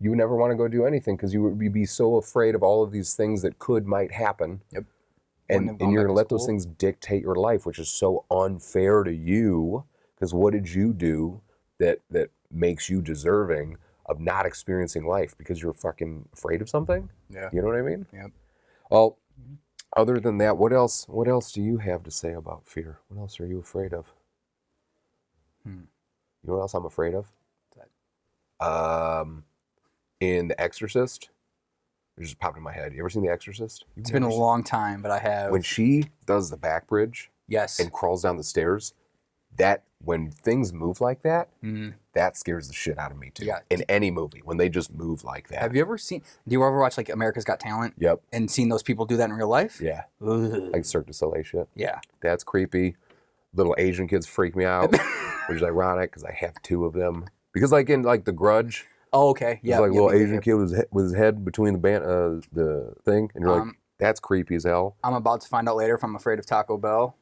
[SPEAKER 1] You would never want to go do anything because you would be so afraid of all of these things that might happen.
[SPEAKER 3] Yep.
[SPEAKER 1] And you're going to let those things dictate your life, which is so unfair to you because what did you do that makes you deserving of not experiencing life because you're fucking afraid of something?
[SPEAKER 3] Yeah.
[SPEAKER 1] You know what I mean?
[SPEAKER 3] Yep.
[SPEAKER 1] Well, other than that, what else do you have to say about fear? What else are you afraid of? You know what else I'm afraid of? In The Exorcist, it just popped in my head. You ever seen The Exorcist?
[SPEAKER 3] It's been a long time, but I have.
[SPEAKER 1] When she does the back bridge,
[SPEAKER 3] yes,
[SPEAKER 1] and crawls down the stairs, when things move like that, that scares the shit out of me too.
[SPEAKER 3] Yeah.
[SPEAKER 1] In any movie, when they just move like that.
[SPEAKER 3] Have you ever seen? Do you ever watch like America's Got Talent?
[SPEAKER 1] Yep.
[SPEAKER 3] And seen those people do that in real life?
[SPEAKER 1] Yeah.
[SPEAKER 3] Ugh.
[SPEAKER 1] Like Cirque du Soleil shit.
[SPEAKER 3] Yeah.
[SPEAKER 1] That's creepy. Little Asian kids freak me out, which is ironic because I have two of them. Because like in like The Grudge.
[SPEAKER 3] Oh, okay. Yeah.
[SPEAKER 1] There's like a little Asian kid with his head between the thing, and you're like, that's creepy as hell.
[SPEAKER 3] I'm about to find out later if I'm afraid of Taco Bell.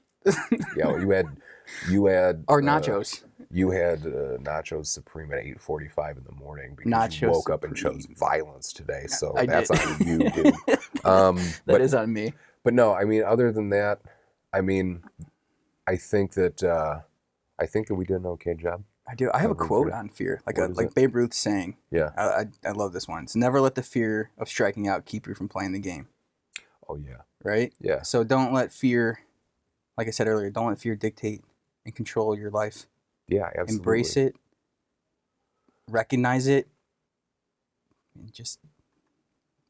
[SPEAKER 1] Yeah, well, you had
[SPEAKER 3] or nachos.
[SPEAKER 1] You had nachos supreme at 8:45 in the morning because
[SPEAKER 3] nachos
[SPEAKER 1] you woke up and chose violence today. So that's on you, dude. That
[SPEAKER 3] is on me.
[SPEAKER 1] But no, I mean, other than that, I mean, I think that we did an okay job.
[SPEAKER 3] I do. I have a quote on fear, like Babe Ruth saying.
[SPEAKER 1] Yeah.
[SPEAKER 3] I love this one. It's never let the fear of striking out keep you from playing the game.
[SPEAKER 1] Oh yeah.
[SPEAKER 3] Right?
[SPEAKER 1] Yeah.
[SPEAKER 3] So don't let fear, like I said earlier, don't let fear dictate and control your life.
[SPEAKER 1] Yeah, absolutely.
[SPEAKER 3] Embrace it, recognize it, and just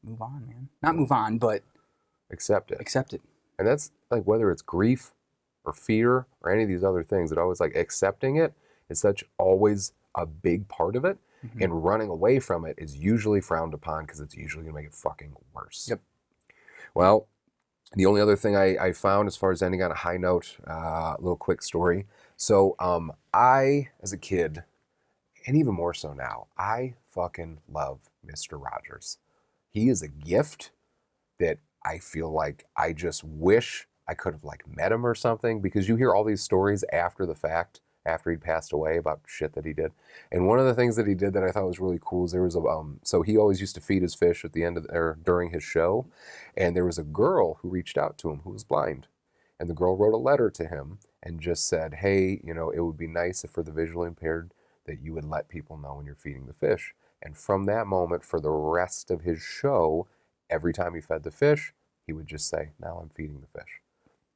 [SPEAKER 3] move on, man. Not move on, but
[SPEAKER 1] accept it.
[SPEAKER 3] Accept it.
[SPEAKER 1] And that's like whether it's grief or fear or any of these other things, it always like accepting it is such always a big part of it. Mm-hmm. And running away from it is usually frowned upon because it's usually going to make it fucking worse.
[SPEAKER 3] Yep.
[SPEAKER 1] Well, the only other thing I found as far as ending on a high note, a little quick story. So I, as a kid, and even more so now, I fucking love Mr. Rogers. He is a gift that I feel like I just wish I could have like met him or something, because you hear all these stories after the fact, after he'd passed away, about shit that he did. And one of the things that he did that I thought was really cool is there was a so he always used to feed his fish at the end of or during his show, and there was a girl who reached out to him who was blind, and the girl wrote a letter to him and just said, hey, you know, it would be nice if for the visually impaired that you would let people know when you're feeding the fish. And from that moment, for the rest of his show, every time he fed the fish, he would just say, now I'm feeding the fish.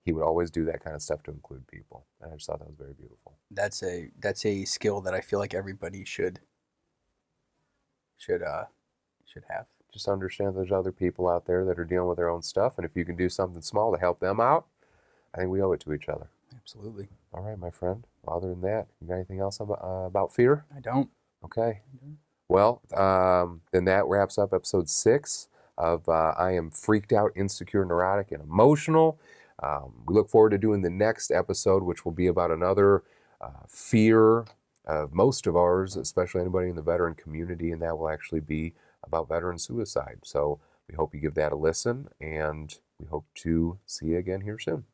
[SPEAKER 1] He would always do that kind of stuff to include people. And I just thought that was very beautiful.
[SPEAKER 3] That's a skill that I feel like everybody should have.
[SPEAKER 1] Just understand there's other people out there that are dealing with their own stuff, and if you can do something small to help them out, I think we owe it to each other.
[SPEAKER 3] Absolutely.
[SPEAKER 1] All right, my friend. Well, other than that, you got anything else about fear?
[SPEAKER 3] I don't.
[SPEAKER 1] Okay. Well, then that wraps up episode 6 of I Am Freaked Out, Insecure, Neurotic, and Emotional. We look forward to doing the next episode, which will be about another fear of most of ours, especially anybody in the veteran community, and that will actually be about veteran suicide. So we hope you give that a listen, and we hope to see you again here soon.